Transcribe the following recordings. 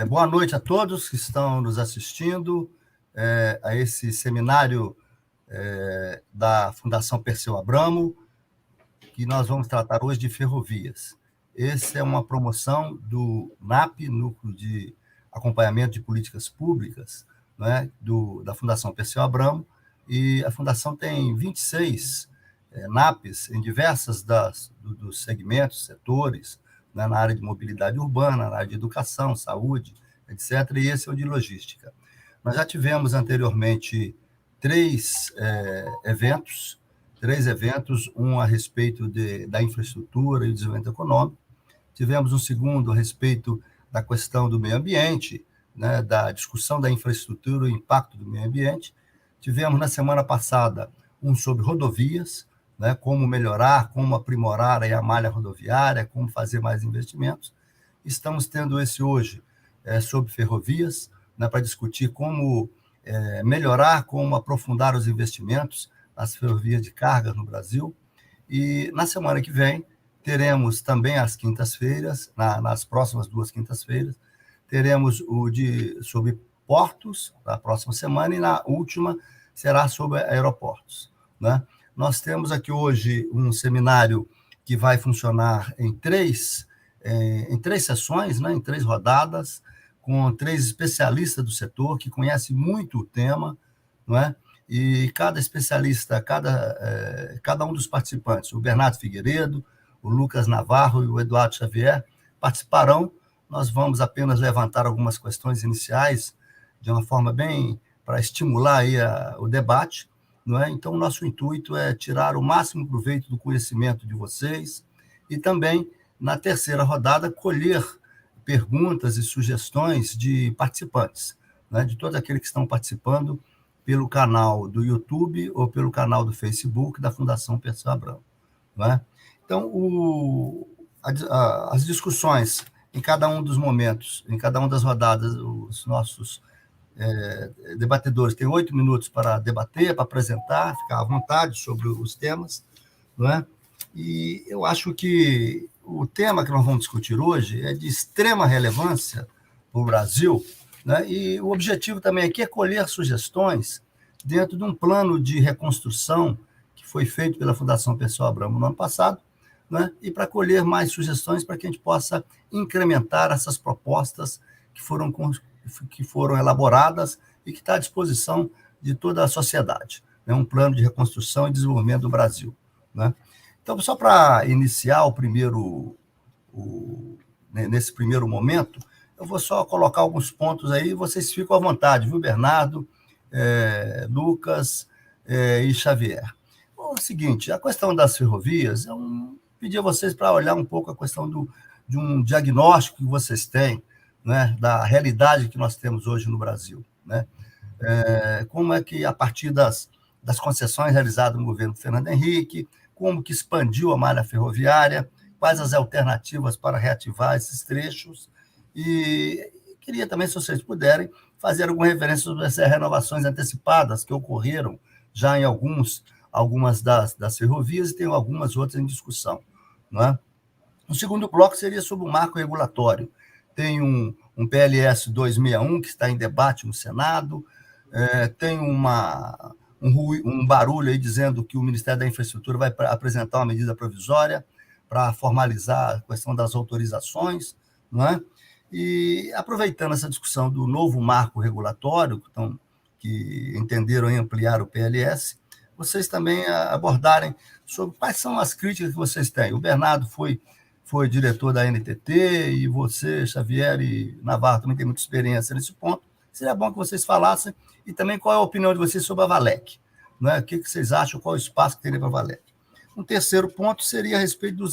Boa noite a todos que estão nos assistindo a esse seminário da Fundação Perseu Abramo, que nós vamos tratar hoje de ferrovias. Essa é uma promoção do NAP, Núcleo de Acompanhamento de Políticas Públicas, né, da Fundação Perseu Abramo, e a Fundação tem 26 NAPs em diversas dos segmentos, setores, né, na área de mobilidade urbana, na área de educação, saúde, etc., e esse é o de logística. Nós já tivemos anteriormente três eventos, um a respeito da infraestrutura e do desenvolvimento econômico, tivemos um segundo a respeito da questão do meio ambiente, né, da discussão da infraestrutura e o impacto do meio ambiente, tivemos na semana passada um sobre rodovias, né, como melhorar, como aprimorar a malha rodoviária, como fazer mais investimentos. Estamos tendo esse hoje sobre ferrovias, né, para discutir como melhorar, como aprofundar os investimentos nas ferrovias de carga no Brasil. E na semana que vem, teremos também às quintas-feiras, nas próximas 2 quintas-feiras, teremos sobre portos, na próxima semana, e na última será sobre aeroportos, né? Nós temos aqui hoje um seminário que vai funcionar em três sessões, né, em 3 rodadas, com 3 especialistas do setor que conhecem muito o tema, não é? E cada especialista, cada um dos participantes, o Bernardo Figueiredo, o Lucas Navarro e o Eduardo Xavier, participarão. Nós vamos apenas levantar algumas questões iniciais, de uma forma bem para estimular aí o debate, não é? Então, o nosso intuito é tirar o máximo proveito do conhecimento de vocês e também, na terceira rodada, colher perguntas e sugestões de participantes, né? De todos aqueles que estão participando pelo canal do YouTube ou pelo canal do Facebook da Fundação Perseu Abramo, não é? Então, as discussões em cada um dos momentos, em cada uma das rodadas, os nossos debatedores têm 8 minutos para debater, para apresentar, ficar à vontade sobre os temas, não é? E eu acho que o tema que nós vamos discutir hoje é de extrema relevância para o Brasil, né? E o objetivo também aqui é colher sugestões dentro de um plano de reconstrução que foi feito pela Fundação Perseu Abramo no ano passado, né? E para colher mais sugestões para que a gente possa incrementar essas propostas que foram elaboradas e que está à disposição de toda a sociedade, né? Um plano de reconstrução e desenvolvimento do Brasil, né? Então, só para iniciar nesse primeiro momento, eu vou só colocar alguns pontos aí, vocês ficam à vontade, viu, Bernardo, Lucas e Xavier. Bom, é o seguinte, a questão das ferrovias, pedir a vocês para olhar um pouco a questão de um diagnóstico que vocês têm, né, da realidade que nós temos hoje no Brasil, né? Como é que, a partir das concessões realizadas no governo Fernando Henrique, como que expandiu a malha ferroviária, quais as alternativas para reativar esses trechos, e queria também, se vocês puderem, fazer alguma referência sobre essas renovações antecipadas que ocorreram já em algumas das ferrovias, e tem algumas outras em discussão, não é? O segundo bloco seria sobre o marco regulatório. Tem um PLS 261 que está em debate no Senado, tem um barulho aí dizendo que o Ministério da Infraestrutura vai apresentar uma medida provisória para formalizar a questão das autorizações, não é? E aproveitando essa discussão do novo marco regulatório, que entenderam em ampliar o PLS, vocês também abordarem sobre quais são as críticas que vocês têm. O Bernardo foi diretor da NTT, e você, Xavier e Navarro, também tem muita experiência nesse ponto. Seria bom que vocês falassem, e também qual é a opinião de vocês sobre a Valec, né? O que vocês acham, qual é o espaço que teria para a Valec. Um terceiro ponto seria a respeito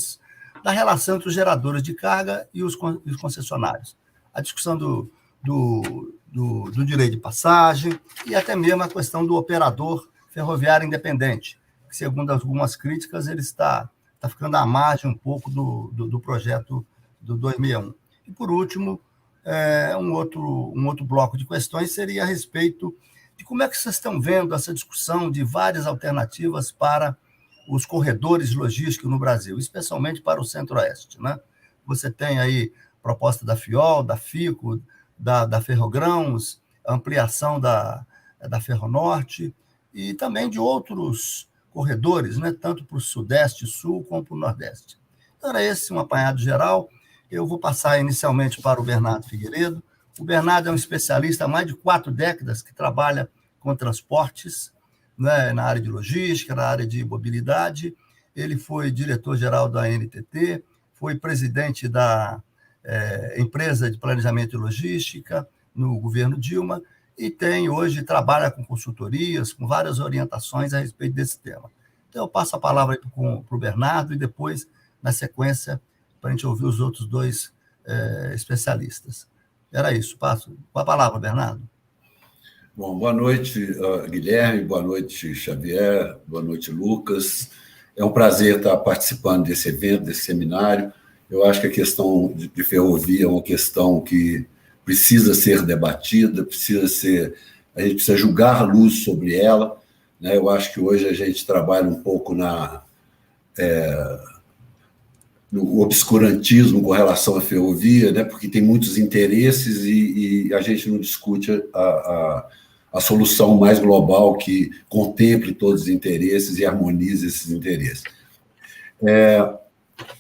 da relação entre os geradores de carga e os concessionários. A discussão do direito de passagem e até mesmo a questão do operador ferroviário independente, que, segundo algumas críticas, ele está ficando à margem um pouco do projeto do 261. E, por último, um outro bloco de questões seria a respeito de como é que vocês estão vendo essa discussão de várias alternativas para os corredores logísticos no Brasil, especialmente para o Centro-Oeste, né? Você tem aí proposta da FIOL, da FICO, da Ferrogrãos, ampliação da Ferronorte e também de outros corredores, né, tanto para o Sudeste e Sul como para o Nordeste. Então, era esse um apanhado geral. Eu vou passar inicialmente para o Bernardo Figueiredo. O Bernardo é um especialista há mais de 4 décadas que trabalha com transportes, né, na área de logística, na área de mobilidade. Ele foi diretor-geral da NTT, foi presidente da empresa de planejamento e logística no governo Dilma e hoje trabalha com consultorias, com várias orientações a respeito desse tema. Então, eu passo a palavra para o Bernardo e depois, na sequência, para a gente ouvir os outros 2 especialistas. Era isso, passo com a palavra, Bernardo. Bom, boa noite, Guilherme, boa noite, Xavier, boa noite, Lucas. É um prazer estar participando desse evento, desse seminário. Eu acho que a questão de ferrovia é uma questão que precisa ser debatida, a gente precisa julgar luz sobre ela, né? Eu acho que hoje a gente trabalha um pouco no obscurantismo com relação à ferrovia, né? Porque tem muitos interesses e a gente não discute a solução mais global que contemple todos os interesses e harmonize esses interesses.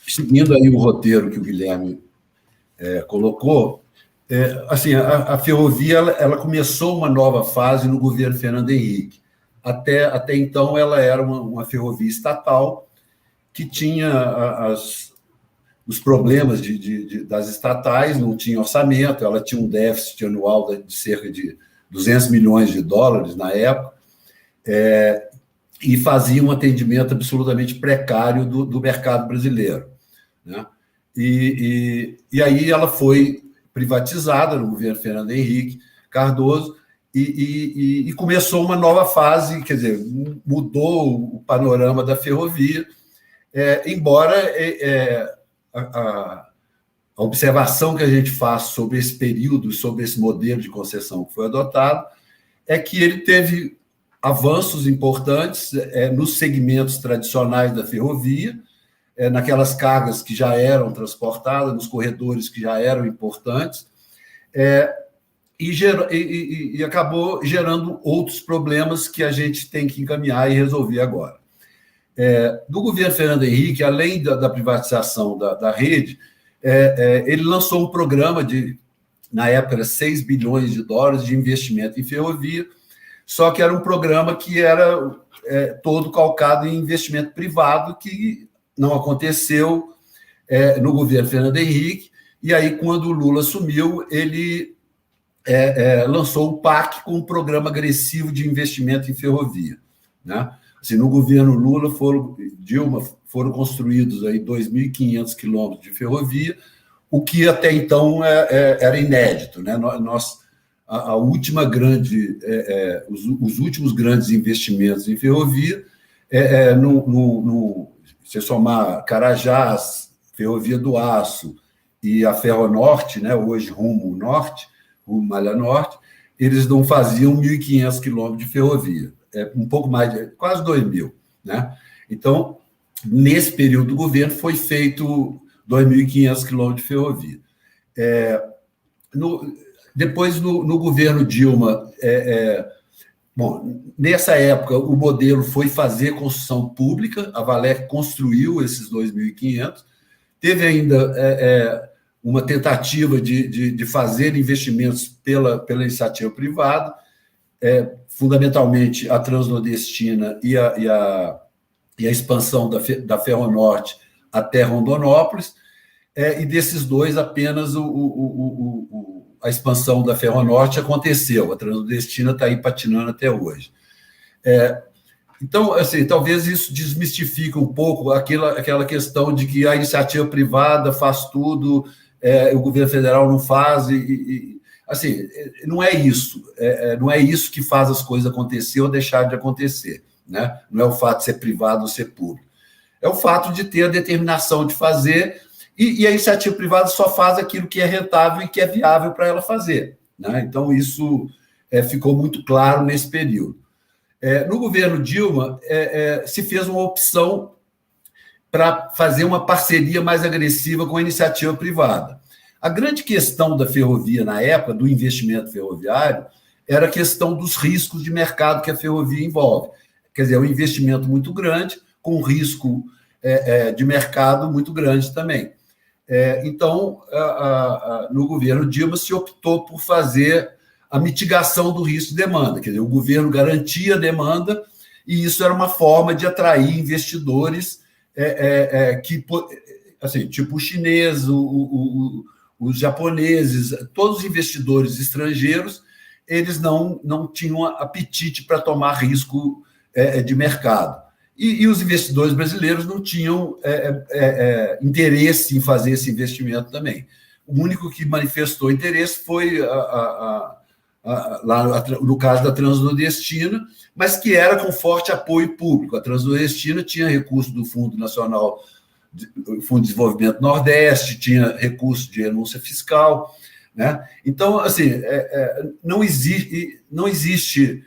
Seguindo aí o roteiro que o Guilherme colocou, assim, a ferrovia ela começou uma nova fase no governo Fernando Henrique. Até então, ela era uma ferrovia estatal que tinha os problemas das estatais, não tinha orçamento, ela tinha um déficit anual de cerca de 200 milhões de dólares na época, e fazia um atendimento absolutamente precário do mercado brasileiro, né? E aí ela foi privatizada no governo Fernando Henrique Cardoso e começou uma nova fase, quer dizer, mudou o panorama da ferrovia, embora a observação que a gente faz sobre esse período, sobre esse modelo de concessão que foi adotado, é que ele teve avanços importantes nos segmentos tradicionais da ferrovia, naquelas cargas que já eram transportadas, nos corredores que já eram importantes, e acabou gerando outros problemas que a gente tem que encaminhar e resolver agora. Do governo Fernando Henrique, além da privatização da rede, ele lançou um programa na época, era 6 bilhões de dólares de investimento em ferrovia, só que era um programa que era todo calcado em investimento privado, que não aconteceu no governo Fernando Henrique, e aí, quando o Lula assumiu, ele lançou o PAC com um programa agressivo de investimento em ferrovia, né? Assim, no governo Lula, Dilma, foram construídos aí 2.500 quilômetros de ferrovia, o que até então era inédito, né? A última grande, os últimos grandes investimentos em ferrovia, se somar Carajás, Ferrovia do Aço e a Ferronorte, né? Hoje rumo norte, rumo Malha Norte, eles não faziam 1.500 quilômetros de ferrovia. Um pouco mais, quase 2.000, né? Então, nesse período do governo, foi feito 2.500 quilômetros de ferrovia. Depois, no governo Dilma, bom, nessa época, o modelo foi fazer construção pública, a Valec construiu esses 2.500, teve ainda uma tentativa de fazer investimentos pela iniciativa privada, fundamentalmente a Transnordestina e a expansão da Ferronorte até Rondonópolis, e desses dois apenas a expansão da Ferronorte aconteceu, a Transnordestina está aí patinando até hoje. Então, assim, talvez isso desmistifique um pouco aquela questão de que a iniciativa privada faz tudo, o governo federal não faz, assim, não é isso. Não é isso que faz as coisas acontecer ou deixar de acontecer, né? Não é o fato de ser privado ou ser público. É o fato de ter a determinação de fazer, e a iniciativa privada só faz aquilo que é rentável e que é viável para ela fazer, né? Então, isso ficou muito claro nesse período. No governo Dilma, se fez uma opção para fazer uma parceria mais agressiva com a iniciativa privada. A grande questão da ferrovia na época, do investimento ferroviário, era a questão dos riscos de mercado que a ferrovia envolve. Quer dizer, é um investimento muito grande, com risco de mercado muito grande também. Então, no governo Dilma, se optou por fazer a mitigação do risco de demanda. Quer dizer, o governo garantia a demanda e isso era uma forma de atrair investidores que, assim, tipo os chineses, os japoneses, todos os investidores estrangeiros, eles não tinham apetite para tomar risco de mercado. E os investidores brasileiros não tinham interesse em fazer esse investimento também. O único que manifestou interesse foi, lá no caso da Transnordestina, mas que era com forte apoio público. A Transnordestina tinha recurso do Fundo Nacional, Fundo de Desenvolvimento Nordeste, tinha recurso de renúncia fiscal, né? Então, assim, não existe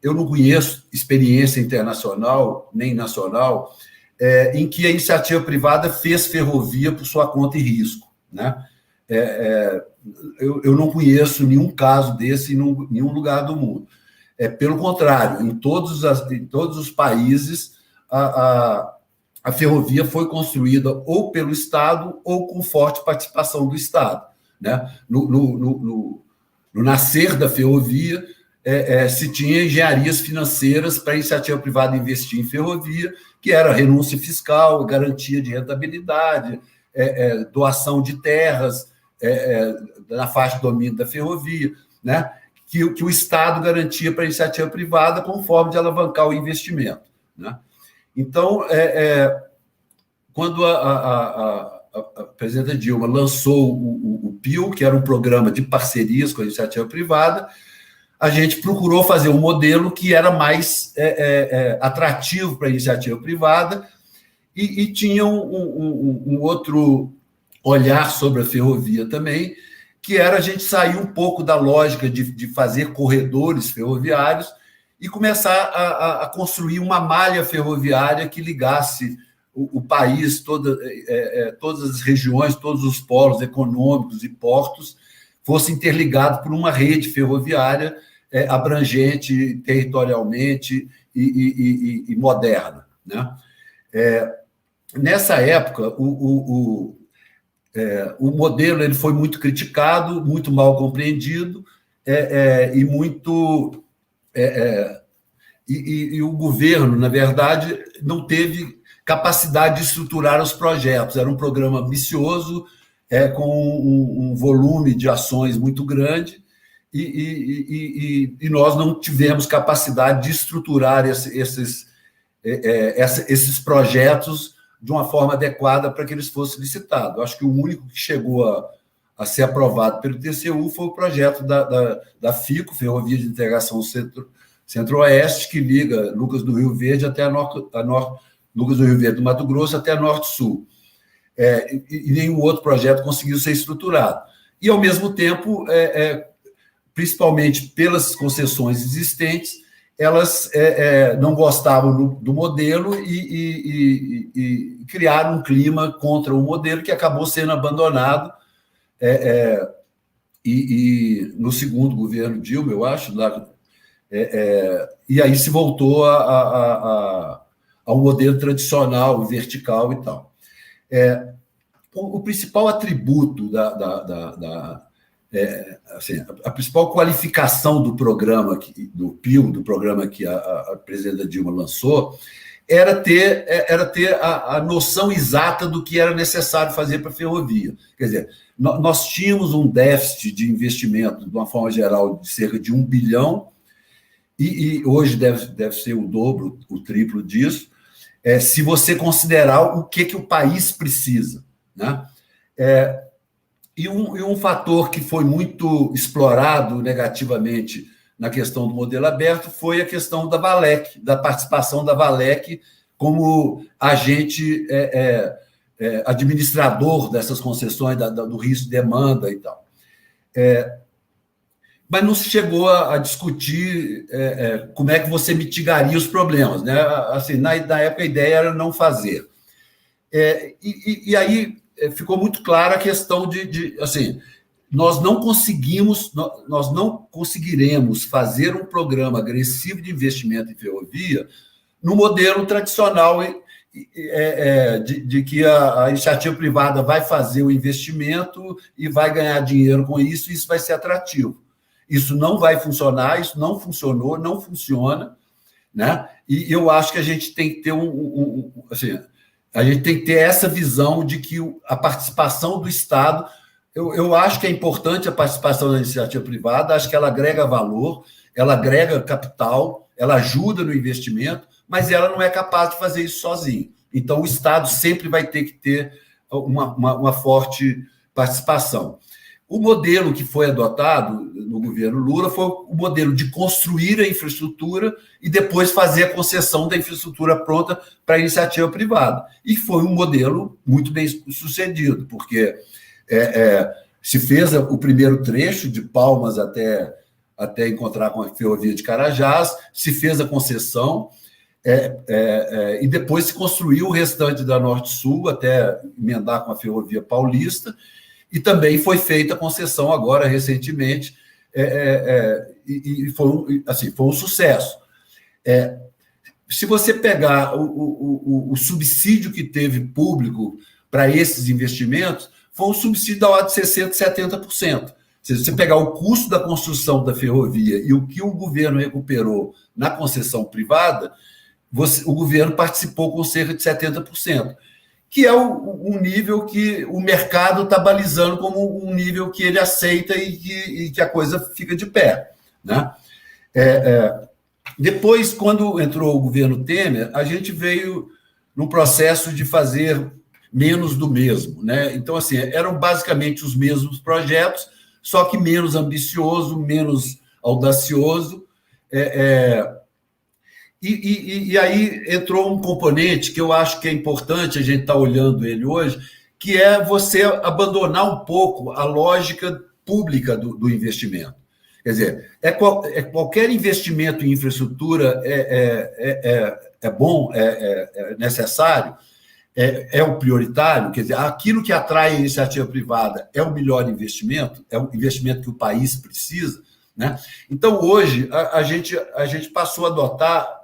eu não conheço experiência internacional, nem nacional, em que a iniciativa privada fez ferrovia por sua conta e risco, né? Eu não conheço nenhum caso desse em nenhum lugar do mundo. Pelo contrário, em todos os países, a ferrovia foi construída ou pelo Estado ou com forte participação do Estado, né? No nascer da ferrovia, se tinha engenharias financeiras para a iniciativa privada investir em ferrovia, que era renúncia fiscal, garantia de rentabilidade, doação de terras na faixa de domínio da ferrovia, né? Que o Estado garantia para a iniciativa privada como forma de alavancar o investimento, né? Então, quando a presidenta Dilma lançou o PIL, que era um programa de parcerias com a iniciativa privada, a gente procurou fazer um modelo que era mais atrativo para a iniciativa privada e tinha um outro olhar sobre a ferrovia também, que era a gente sair um pouco da lógica de fazer corredores ferroviários e começar a construir uma malha ferroviária que ligasse o país, todas as regiões, todos os polos econômicos e portos, fossem interligados por uma rede ferroviária abrangente territorialmente e moderna, né? Nessa época, o modelo ele foi muito criticado, muito mal compreendido, e muito... E o governo, na verdade, não teve capacidade de estruturar os projetos. Era um programa ambicioso, com um volume de ações muito grande, e nós não tivemos capacidade de estruturar esses projetos de uma forma adequada para que eles fossem licitados. Acho que o único que chegou a ser aprovado pelo TCU foi o projeto da FICO, Ferrovia de Integração Centro-Oeste, que liga Lucas do Rio Verde até Lucas do Rio Verde do Mato Grosso até Norte-Sul. E nenhum outro projeto conseguiu ser estruturado. E, ao mesmo tempo, principalmente pelas concessões existentes, elas não gostavam do modelo e criaram um clima contra o modelo que acabou sendo abandonado no segundo governo Dilma, eu acho, e aí se voltou ao modelo tradicional, vertical e tal. O principal atributo assim, a principal qualificação do programa, do PIL, do programa que a presidenta Dilma lançou, era ter a noção exata do que era necessário fazer para a ferrovia. Quer dizer, nós tínhamos um déficit de investimento, de uma forma geral, de cerca de 1 bilhão, e hoje deve ser o dobro, o triplo disso, se você considerar o que o país precisa, né? E um fator que foi muito explorado negativamente na questão do modelo aberto foi a questão da Valec, da participação da Valec como agente administrador dessas concessões, do risco de demanda e tal. Mas não se chegou a discutir como é que você mitigaria os problemas, né? Assim, na época, a ideia era não fazer. E aí ficou muito clara a questão assim, nós não conseguiremos fazer um programa agressivo de investimento em ferrovia no modelo tradicional de que a iniciativa privada vai fazer o investimento e vai ganhar dinheiro com isso, e isso vai ser atrativo. Isso não vai funcionar, isso não funcionou, não funciona, né? E eu acho que a gente tem que ter assim, a gente tem que ter essa visão de que a participação do Estado, eu acho que é importante a participação da iniciativa privada, acho que ela agrega valor, ela agrega capital, ela ajuda no investimento, mas ela não é capaz de fazer isso sozinho. Então, o Estado sempre vai ter que ter uma forte participação. O modelo que foi adotado no governo Lula foi o modelo de construir a infraestrutura e depois fazer a concessão da infraestrutura pronta para a iniciativa privada. E foi um modelo muito bem sucedido, porque se fez o primeiro trecho de Palmas até encontrar com a ferrovia de Carajás, se fez a concessão, e depois se construiu o restante da Norte-Sul até emendar com a ferrovia paulista, e também foi feita a concessão agora, recentemente, e foi um sucesso. Se você pegar o subsídio que teve público para esses investimentos, foi um subsídio da ordem de 60%, 70%. Se você pegar o custo da construção da ferrovia e o que o governo recuperou na concessão privada, o governo participou com cerca de 70%. Que é um nível que o mercado está balizando como um nível que ele aceita e que a coisa fica de pé, né? Depois, quando entrou o governo Temer, a gente veio num processo de fazer menos do mesmo, né? Então, assim, eram basicamente os mesmos projetos, só que menos ambicioso, menos audacioso, E aí entrou um componente que eu acho que é importante a gente estar olhando ele hoje, que é você abandonar um pouco a lógica pública do investimento. Quer dizer, qualquer investimento em infraestrutura é bom, é necessário, é o prioritário, quer dizer, aquilo que atrai a iniciativa privada é o melhor investimento, é o investimento que o país precisa, né? Então, hoje, a gente passou a adotar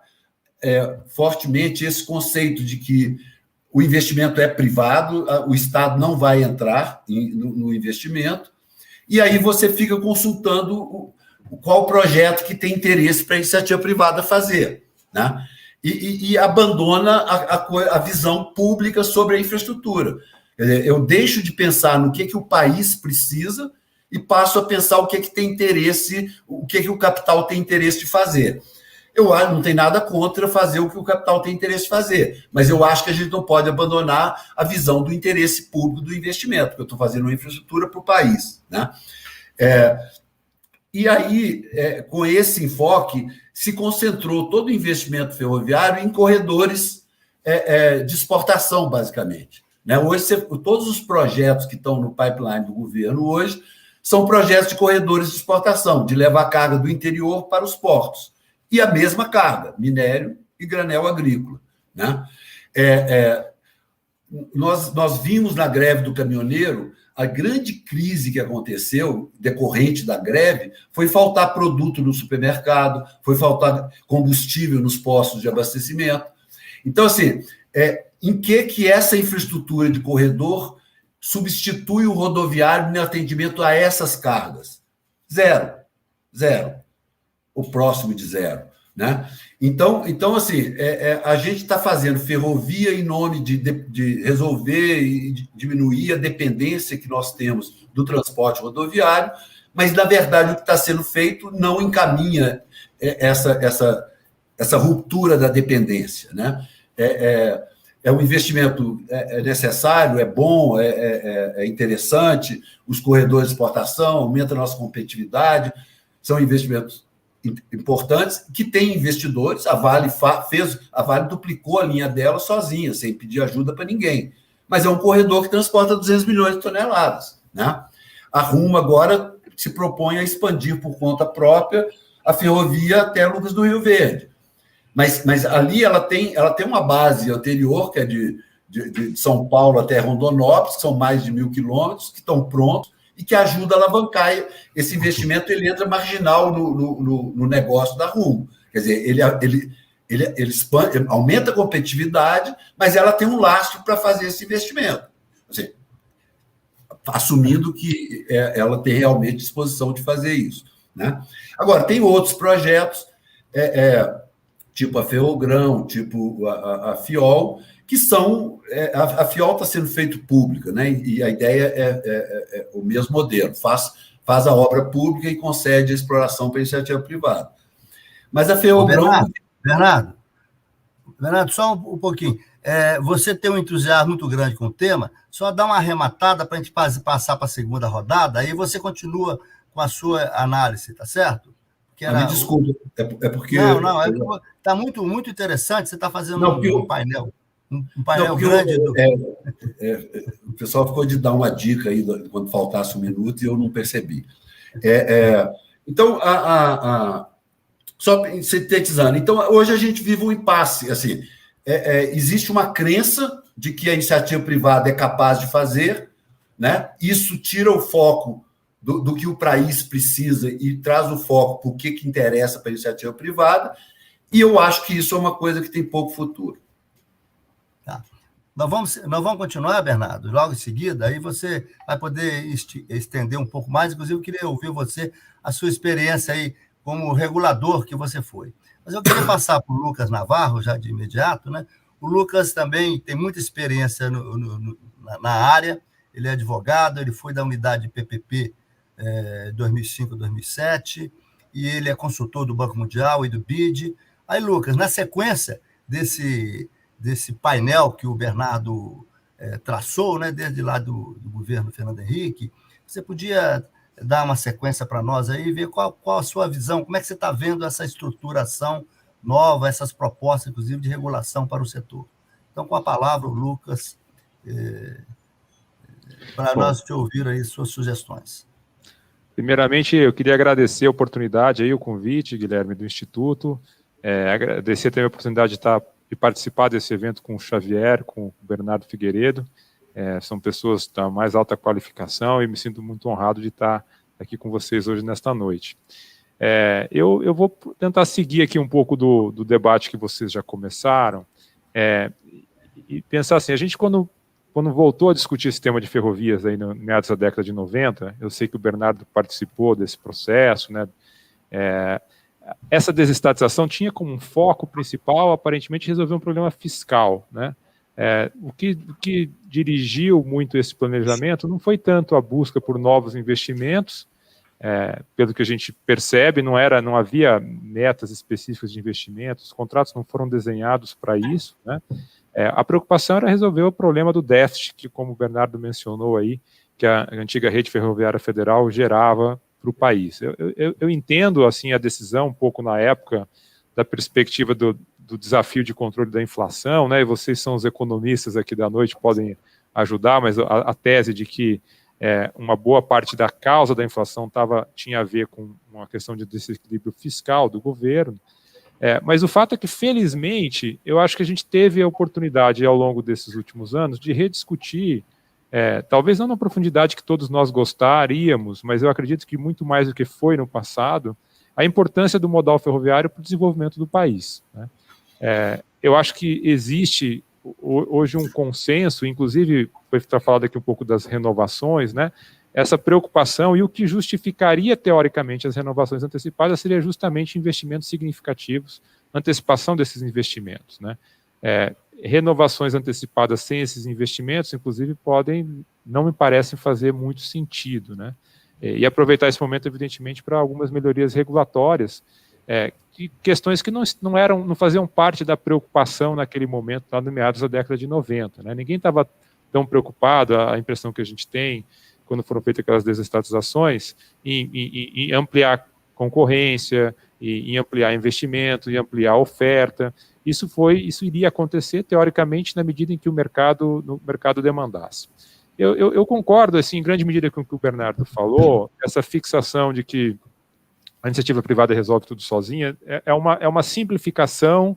fortemente esse conceito de que o investimento é privado, o Estado não vai entrar no investimento, e aí você fica consultando qual projeto que tem interesse para a iniciativa privada fazer, né? E abandona a visão pública sobre a infraestrutura. Quer dizer, eu deixo de pensar no que o país precisa e passo a pensar o que tem interesse, o que o capital tem interesse de fazer. Eu não tenho nada contra fazer o que o capital tem interesse de fazer, mas eu acho que a gente não pode abandonar a visão do interesse público do investimento, que eu estou fazendo uma infraestrutura para o país, né? E aí, com esse enfoque, se concentrou todo o investimento ferroviário em corredores de exportação, basicamente, né? Hoje, todos os projetos que estão no pipeline do governo hoje são projetos de corredores de exportação, de levar carga do interior para os portos. E a mesma carga, minério e granel agrícola, né? Nós vimos na greve do caminhoneiro a grande crise que aconteceu, decorrente da greve, foi faltar produto no supermercado, foi faltar combustível nos postos de abastecimento. Então, assim, em que essa infraestrutura de corredor substitui o rodoviário no atendimento a essas cargas? Zero. O próximo de zero, né? Então assim, a gente está fazendo ferrovia em nome de resolver e de diminuir a dependência que nós temos do transporte rodoviário, mas, na verdade, o que está sendo feito não encaminha essa ruptura da dependência, né? Um investimento necessário, é bom, é interessante, os corredores de exportação aumentam a nossa competitividade, são investimentos importantes, que tem investidores. A Vale duplicou a linha dela sozinha, sem pedir ajuda para ninguém. Mas é um corredor que transporta 200 milhões de toneladas, né? A Rumo agora se propõe a expandir por conta própria a ferrovia até Lucas do Rio Verde. Mas ali ela tem uma base anterior, que é de de São Paulo até Rondonópolis, que são mais de 1.000 quilômetros, que estão prontos e que ajuda a alavancar esse investimento. Ele entra marginal no negócio da Rumo. Quer dizer, ele expande, aumenta a competitividade, mas ela tem um lastro para fazer esse investimento. Assim, assumindo que ela tem realmente disposição de fazer isso, né? Agora, tem outros projetos, tipo a Ferrogrão, tipo a Fiol, que são... a Fiol está sendo feito pública, né? E a ideia é o mesmo modelo, faz a obra pública e concede a exploração para a iniciativa privada. Mas a Ferrogrão... Bernardo, só um pouquinho. Você tem um entusiasmo muito grande com o tema, só dá uma arrematada para a gente passar para a segunda rodada, aí você continua com a sua análise, tá certo? Me desculpe, é porque... Não, está muito, muito interessante, você está fazendo um painel. Um painel grande. O pessoal ficou de dar uma dica aí quando faltasse um minuto e eu não percebi. Então, só sintetizando, então, hoje a gente vive um impasse. Assim, existe uma crença de que a iniciativa privada é capaz de fazer, né? Isso tira o foco do que o país precisa e traz o foco para o que interessa para a iniciativa privada, e eu acho que isso é uma coisa que tem pouco futuro. Tá. Nós vamos continuar, Bernardo, logo em seguida, aí você vai poder estender um pouco mais, inclusive eu queria ouvir você, a sua experiência aí como regulador que você foi. Mas eu queria passar para o Lucas Navarro, já de imediato, né? O Lucas também tem muita experiência na área, ele é advogado, ele foi da unidade PPP 2005, 2007, e ele é consultor do Banco Mundial e do BID. Aí, Lucas, na sequência desse painel que o Bernardo traçou, né, desde lá do governo Fernando Henrique, você podia dar uma sequência para nós aí e ver qual a sua visão, como é que você está vendo essa estruturação nova, essas propostas, inclusive, de regulação para o setor. Então, com a palavra, o Lucas, para nós te ouvir aí suas sugestões. Primeiramente, eu queria agradecer a oportunidade, aí, o convite, Guilherme, do Instituto, agradecer também a oportunidade de participar desse evento com o Xavier, com o Bernardo Figueiredo. São pessoas da mais alta qualificação e me sinto muito honrado de estar aqui com vocês hoje, nesta noite. Eu vou tentar seguir aqui um pouco do debate que vocês já começaram e pensar assim, a gente quando voltou a discutir esse tema de ferrovias aí no meados da década de 90, eu sei que o Bernardo participou desse processo, né? Essa desestatização tinha como foco principal, aparentemente, resolver um problema fiscal, né? O que dirigiu muito esse planejamento não foi tanto a busca por novos investimentos, pelo que a gente percebe, não havia metas específicas de investimentos, os contratos não foram desenhados para isso, né? A preocupação era resolver o problema do déficit, que, como o Bernardo mencionou aí, que a antiga rede ferroviária federal gerava para o país. Eu entendo assim, a decisão um pouco na época da perspectiva do desafio de controle da inflação, né? E vocês são os economistas aqui da noite, podem ajudar, mas a tese de que uma boa parte da causa da inflação tinha a ver com uma questão de desequilíbrio fiscal do governo. Mas o fato é que, felizmente, eu acho que a gente teve a oportunidade, ao longo desses últimos anos, de rediscutir, talvez não na profundidade que todos nós gostaríamos, mas eu acredito que muito mais do que foi no passado, a importância do modal ferroviário para o desenvolvimento do país, né? Eu acho que existe hoje um consenso, inclusive foi falado aqui um pouco das renovações, né? Essa preocupação, e o que justificaria teoricamente as renovações antecipadas seria justamente investimentos significativos, antecipação desses investimentos, né? Renovações antecipadas sem esses investimentos, inclusive, não me parecem fazer muito sentido, né? E aproveitar esse momento, evidentemente, para algumas melhorias regulatórias, questões que não faziam parte da preocupação naquele momento, lá no meados da década de 90, né? Ninguém estava tão preocupado, a impressão que a gente tem, quando foram feitas aquelas desestatizações, em ampliar concorrência, em ampliar investimento, em ampliar oferta. Isso iria acontecer, teoricamente, na medida em que o mercado demandasse. Eu concordo, assim, em grande medida com o que o Bernardo falou, essa fixação de que a iniciativa privada resolve tudo sozinha, é uma simplificação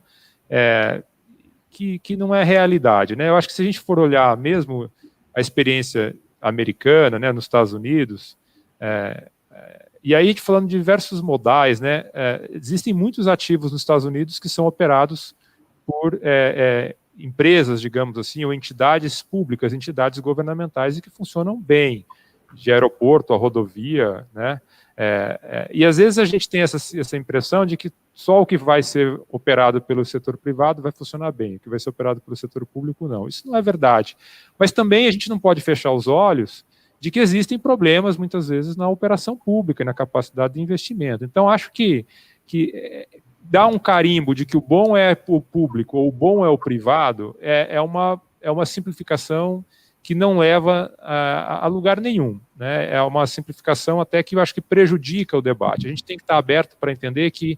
que não é realidade, né? Eu acho que se a gente for olhar mesmo a experiência americana, né, nos Estados Unidos, e aí a gente falando de diversos modais, né, existem muitos ativos nos Estados Unidos que são operados por empresas, digamos assim, ou entidades públicas, entidades governamentais e que funcionam bem, de aeroporto a rodovia, né? E às vezes a gente tem essa impressão de que só o que vai ser operado pelo setor privado vai funcionar bem, o que vai ser operado pelo setor público não. Isso não é verdade. Mas também a gente não pode fechar os olhos de que existem problemas, muitas vezes, na operação pública, na capacidade de investimento. Então, acho que dar um carimbo de que o bom é o público ou o bom é o privado é uma simplificação que não leva a lugar nenhum, né? É uma simplificação até que eu acho que prejudica o debate. A gente tem que estar aberto para entender que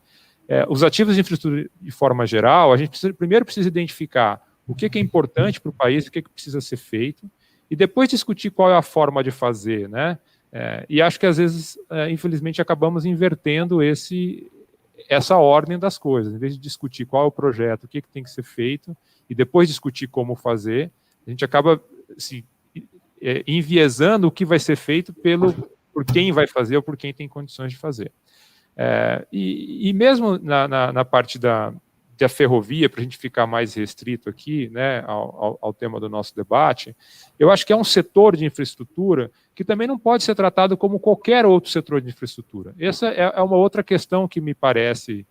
os ativos de infraestrutura, de forma geral, a gente primeiro precisa identificar o que é importante para o país, o que precisa ser feito, e depois discutir qual é a forma de fazer, né? E acho que às vezes, infelizmente, acabamos invertendo essa ordem das coisas. Em vez de discutir qual é o projeto, o que tem que ser feito, e depois discutir como fazer, a gente acaba enviesando o que vai ser feito por quem vai fazer ou por quem tem condições de fazer. E mesmo na parte da ferrovia, para a gente ficar mais restrito aqui, né, ao tema do nosso debate, eu acho que é um setor de infraestrutura que também não pode ser tratado como qualquer outro setor de infraestrutura. Essa é uma outra questão que me parece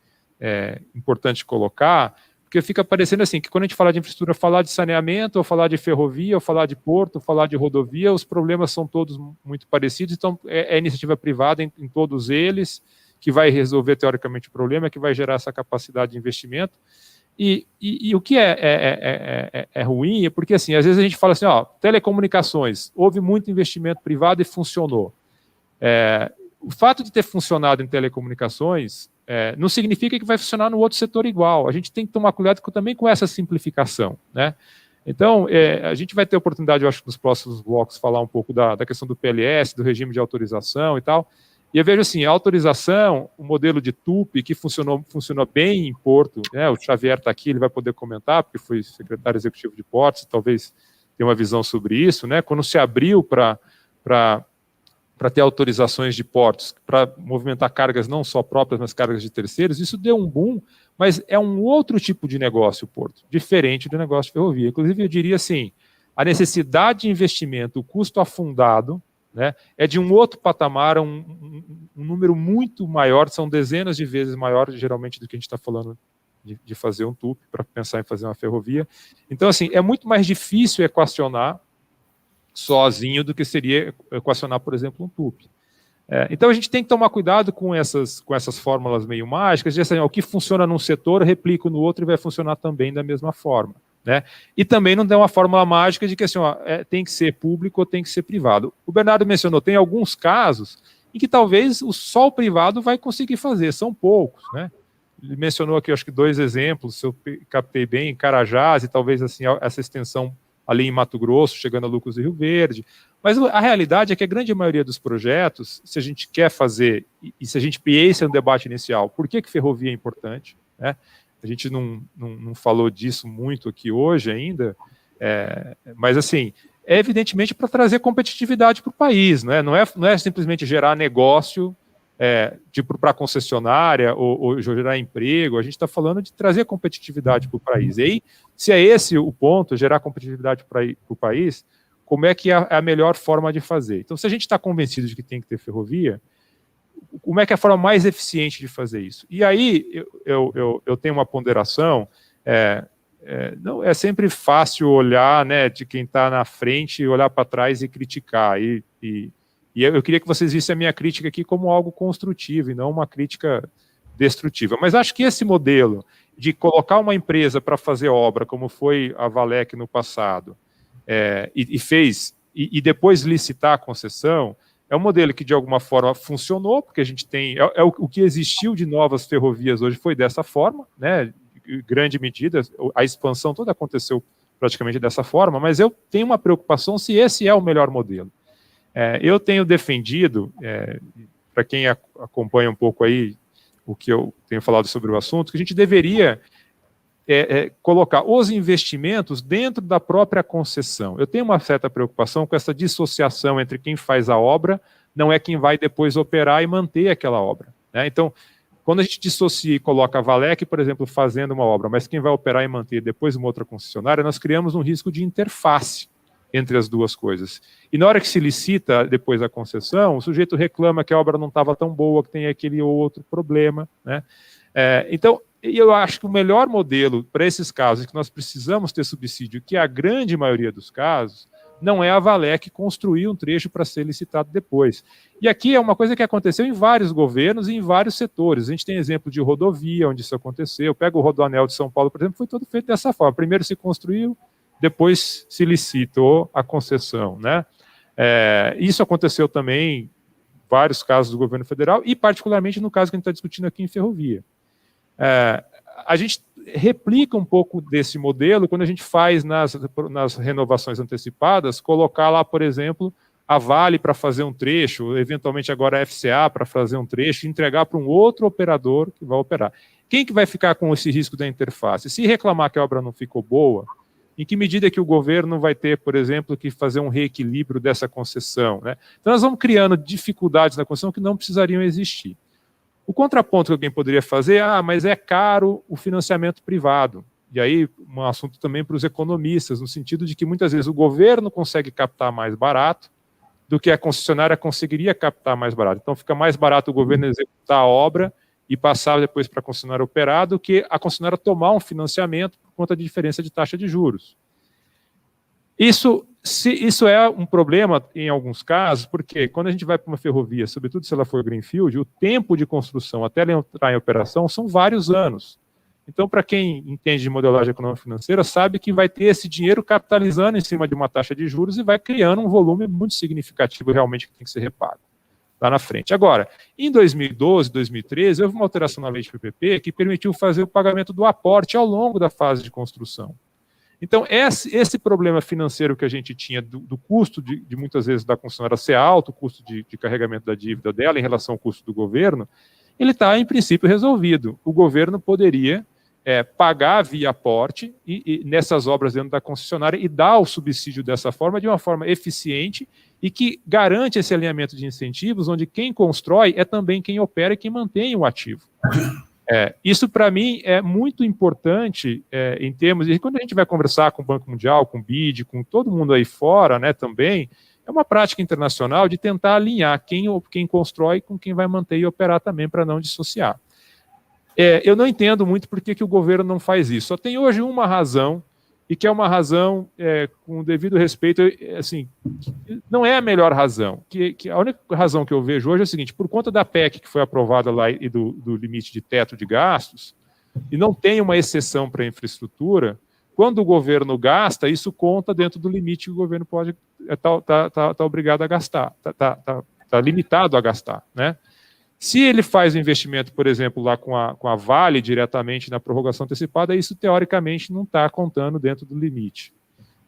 importante colocar, porque fica parecendo assim, que quando a gente fala de infraestrutura, falar de saneamento, ou falar de ferrovia, ou falar de porto, ou falar de rodovia, os problemas são todos muito parecidos, então é iniciativa privada em todos eles, que vai resolver teoricamente o problema, que vai gerar essa capacidade de investimento. E o que é ruim é porque, assim, às vezes a gente fala assim, telecomunicações, houve muito investimento privado e funcionou. O fato de ter funcionado em telecomunicações não significa que vai funcionar no outro setor igual. A gente tem que tomar cuidado também com essa simplificação, né? Então, a gente vai ter oportunidade, eu acho, nos próximos blocos, falar um pouco da questão do PLS, do regime de autorização e tal. E eu vejo assim, a autorização, o modelo de TUP, que funcionou bem em Porto, né? O Xavier está aqui, ele vai poder comentar, porque foi secretário executivo de Portos, talvez tenha uma visão sobre isso, né? Quando se abriu para ter autorizações de portos, para movimentar cargas não só próprias, mas cargas de terceiros, isso deu um boom, mas é um outro tipo de negócio, o porto, diferente do negócio de ferrovia. Inclusive, eu diria assim, a necessidade de investimento, o custo afundado, né, é de um outro patamar, um número muito maior, são dezenas de vezes maior, geralmente, do que a gente está falando de fazer um TUP, para pensar em fazer uma ferrovia. Então, assim, é muito mais difícil equacionar sozinho do que seria equacionar, por exemplo, um TUP. Então, a gente tem que tomar cuidado com essas fórmulas meio mágicas, de assim, o que funciona num setor, replica no outro e vai funcionar também da mesma forma, né? E também não tem uma fórmula mágica de que assim, tem que ser público ou tem que ser privado. O Bernardo mencionou, tem alguns casos em que talvez só o privado vai conseguir fazer, são poucos, né? Ele mencionou aqui, acho que 2 exemplos, se eu captei bem, em Carajás e talvez assim, essa extensão ali em Mato Grosso, chegando a Lucas do Rio Verde. Mas a realidade é que a grande maioria dos projetos, se a gente quer fazer, e se a gente esse é um debate inicial, por que ferrovia é importante, né? A gente não falou disso muito aqui hoje ainda, mas assim, evidentemente para trazer competitividade para o país, né? Não é simplesmente gerar negócio tipo para a concessionária ou gerar emprego, a gente está falando de trazer competitividade para o país. E aí, se é esse o ponto, gerar competitividade para o país, como é que é a melhor forma de fazer? Então, se a gente está convencido de que tem que ter ferrovia, como é que é a forma mais eficiente de fazer isso? E aí, eu tenho uma ponderação, não é sempre fácil olhar, né, de quem está na frente, olhar para trás e criticar, e eu queria que vocês vissem a minha crítica aqui como algo construtivo e não uma crítica destrutiva. Mas acho que esse modelo de colocar uma empresa para fazer obra, como foi a Valec no passado, e depois licitar a concessão, é um modelo que de alguma forma funcionou, porque a gente tem... o que existiu de novas ferrovias hoje foi dessa forma, né? Em grande medida, a expansão toda aconteceu praticamente dessa forma, mas eu tenho uma preocupação se esse é o melhor modelo. Eu tenho defendido, para quem acompanha um pouco aí o que eu tenho falado sobre o assunto, que a gente deveria colocar os investimentos dentro da própria concessão. Eu tenho uma certa preocupação com essa dissociação entre quem faz a obra, não é quem vai depois operar e manter aquela obra, né? Então, quando a gente dissocia e coloca a Valec, por exemplo, fazendo uma obra, mas quem vai operar e manter depois uma outra concessionária, nós criamos um risco de interface entre as duas coisas. E na hora que se licita depois a concessão, o sujeito reclama que a obra não estava tão boa, que tem aquele ou outro problema, né? Então, eu acho que o melhor modelo para esses casos em que nós precisamos ter subsídio, que é a grande maioria dos casos, não é a Valec construir um trecho para ser licitado depois. E aqui é uma coisa que aconteceu em vários governos e em vários setores. A gente tem exemplo de rodovia, onde isso aconteceu. Pega o Rodoanel de São Paulo, por exemplo, foi todo feito dessa forma. Primeiro se construiu, depois se licitou a concessão, né? Isso aconteceu também em vários casos do governo federal e particularmente no caso que a gente está discutindo aqui em ferrovia. A gente replica um pouco desse modelo quando a gente faz nas renovações antecipadas, colocar lá, por exemplo, a Vale para fazer um trecho, eventualmente agora a FCA para fazer um trecho, e entregar para um outro operador que vai operar. Quem que vai ficar com esse risco da interface? Se reclamar que a obra não ficou boa, em que medida que o governo vai ter, por exemplo, que fazer um reequilíbrio dessa concessão, né? Então nós vamos criando dificuldades na concessão que não precisariam existir. O contraponto que alguém poderia fazer, mas é caro o financiamento privado. E aí, um assunto também para os economistas, no sentido de que muitas vezes o governo consegue captar mais barato do que a concessionária conseguiria captar mais barato. Então fica mais barato o governo executar a obra e passar depois para a concessionária operar do que a concessionária tomar um financiamento por conta de diferença de taxa de juros. Isso é um problema em alguns casos, porque quando a gente vai para uma ferrovia, sobretudo se ela for greenfield, o tempo de construção até ela entrar em operação são vários anos. Então, para quem entende de modelagem econômica financeira, sabe que vai ter esse dinheiro capitalizando em cima de uma taxa de juros e vai criando um volume muito significativo realmente que tem que ser repago lá na frente. Agora, em 2012, 2013, houve uma alteração na lei de PPP que permitiu fazer o pagamento do aporte ao longo da fase de construção. Então, esse problema financeiro que a gente tinha do custo de muitas vezes da concessionária ser alto, o custo de carregamento da dívida dela em relação ao custo do governo, ele está, em princípio, resolvido. O governo poderia pagar via aporte e nessas obras dentro da concessionária e dar o subsídio dessa forma, de uma forma eficiente e que garante esse alinhamento de incentivos, onde quem constrói é também quem opera e quem mantém o ativo. Isso, para mim, é muito importante em termos de quando a gente vai conversar com o Banco Mundial, com o BID, com todo mundo aí fora, né, também, é uma prática internacional de tentar alinhar quem constrói com quem vai manter e operar também, para não dissociar. Eu não entendo muito por que o governo não faz isso. Só tem hoje uma razão, e que é uma razão, com o devido respeito, assim, não é a melhor razão. A única razão que eu vejo hoje é o seguinte: por conta da PEC que foi aprovada lá e do limite de teto de gastos, e não tem uma exceção para a infraestrutura, quando o governo gasta, isso conta dentro do limite que o governo pode tá obrigado a gastar, está limitado a gastar, né? Se ele faz o investimento, por exemplo, lá com a Vale diretamente na prorrogação antecipada, isso teoricamente não está contando dentro do limite.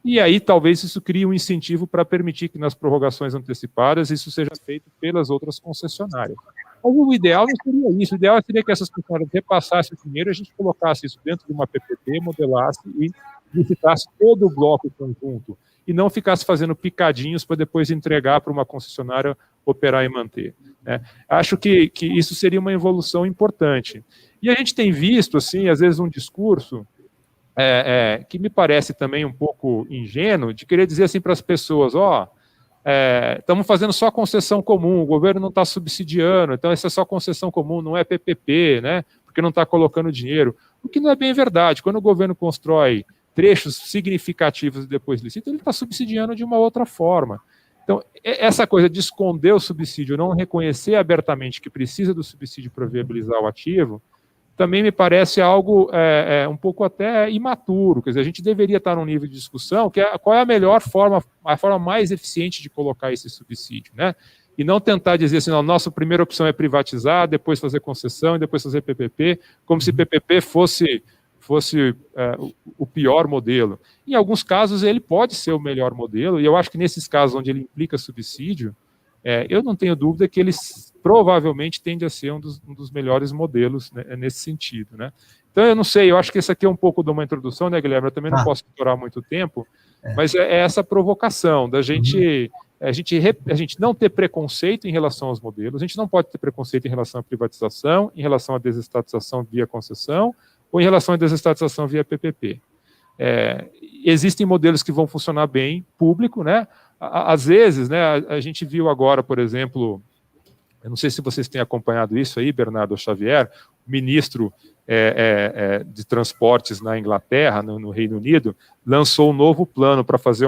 E aí talvez isso crie um incentivo para permitir que nas prorrogações antecipadas isso seja feito pelas outras concessionárias. Mas o ideal não seria isso. O ideal seria que essas concessionárias repassassem o dinheiro, a gente colocasse isso dentro de uma PPP, modelasse e licitasse todo o bloco conjunto, e não ficasse fazendo picadinhos para depois entregar para uma concessionária operar e manter. Acho que isso seria uma evolução importante. E a gente tem visto, assim, às vezes um discurso que me parece também um pouco ingênuo, de querer dizer assim para as pessoas, estamos fazendo só concessão comum, o governo não está subsidiando, então essa é só concessão comum, não é PPP, né, porque não está colocando dinheiro. O que não é bem verdade. Quando o governo constrói trechos significativos e depois licita, ele está subsidiando de uma outra forma. Então, essa coisa de esconder o subsídio, não reconhecer abertamente que precisa do subsídio para viabilizar o ativo, também me parece algo um pouco até imaturo. Quer dizer, a gente deveria estar num nível de discussão que qual é a melhor forma, a forma mais eficiente de colocar esse subsídio, né? E não tentar dizer assim, não, nossa primeira opção é privatizar, depois fazer concessão e depois fazer PPP, como se PPP fosse o pior modelo. Em alguns casos ele pode ser o melhor modelo, e eu acho que nesses casos onde ele implica subsídio, eu não tenho dúvida que ele provavelmente tende a ser um dos melhores modelos, né, nesse sentido, né? Então, eu não sei, eu acho que esse aqui é um pouco de uma introdução, né, Guilherme? Eu também não posso explorar muito tempo, mas é essa provocação da gente, a gente não ter preconceito em relação aos modelos, a gente não pode ter preconceito em relação à privatização, em relação à desestatização via concessão, ou em relação à desestatização via PPP. Existem modelos que vão funcionar bem, público, né? Às vezes, né, a gente viu agora, por exemplo, eu não sei se vocês têm acompanhado isso aí, Bernardo Xavier, o ministro de transportes na Inglaterra, no Reino Unido, lançou um novo plano para fazer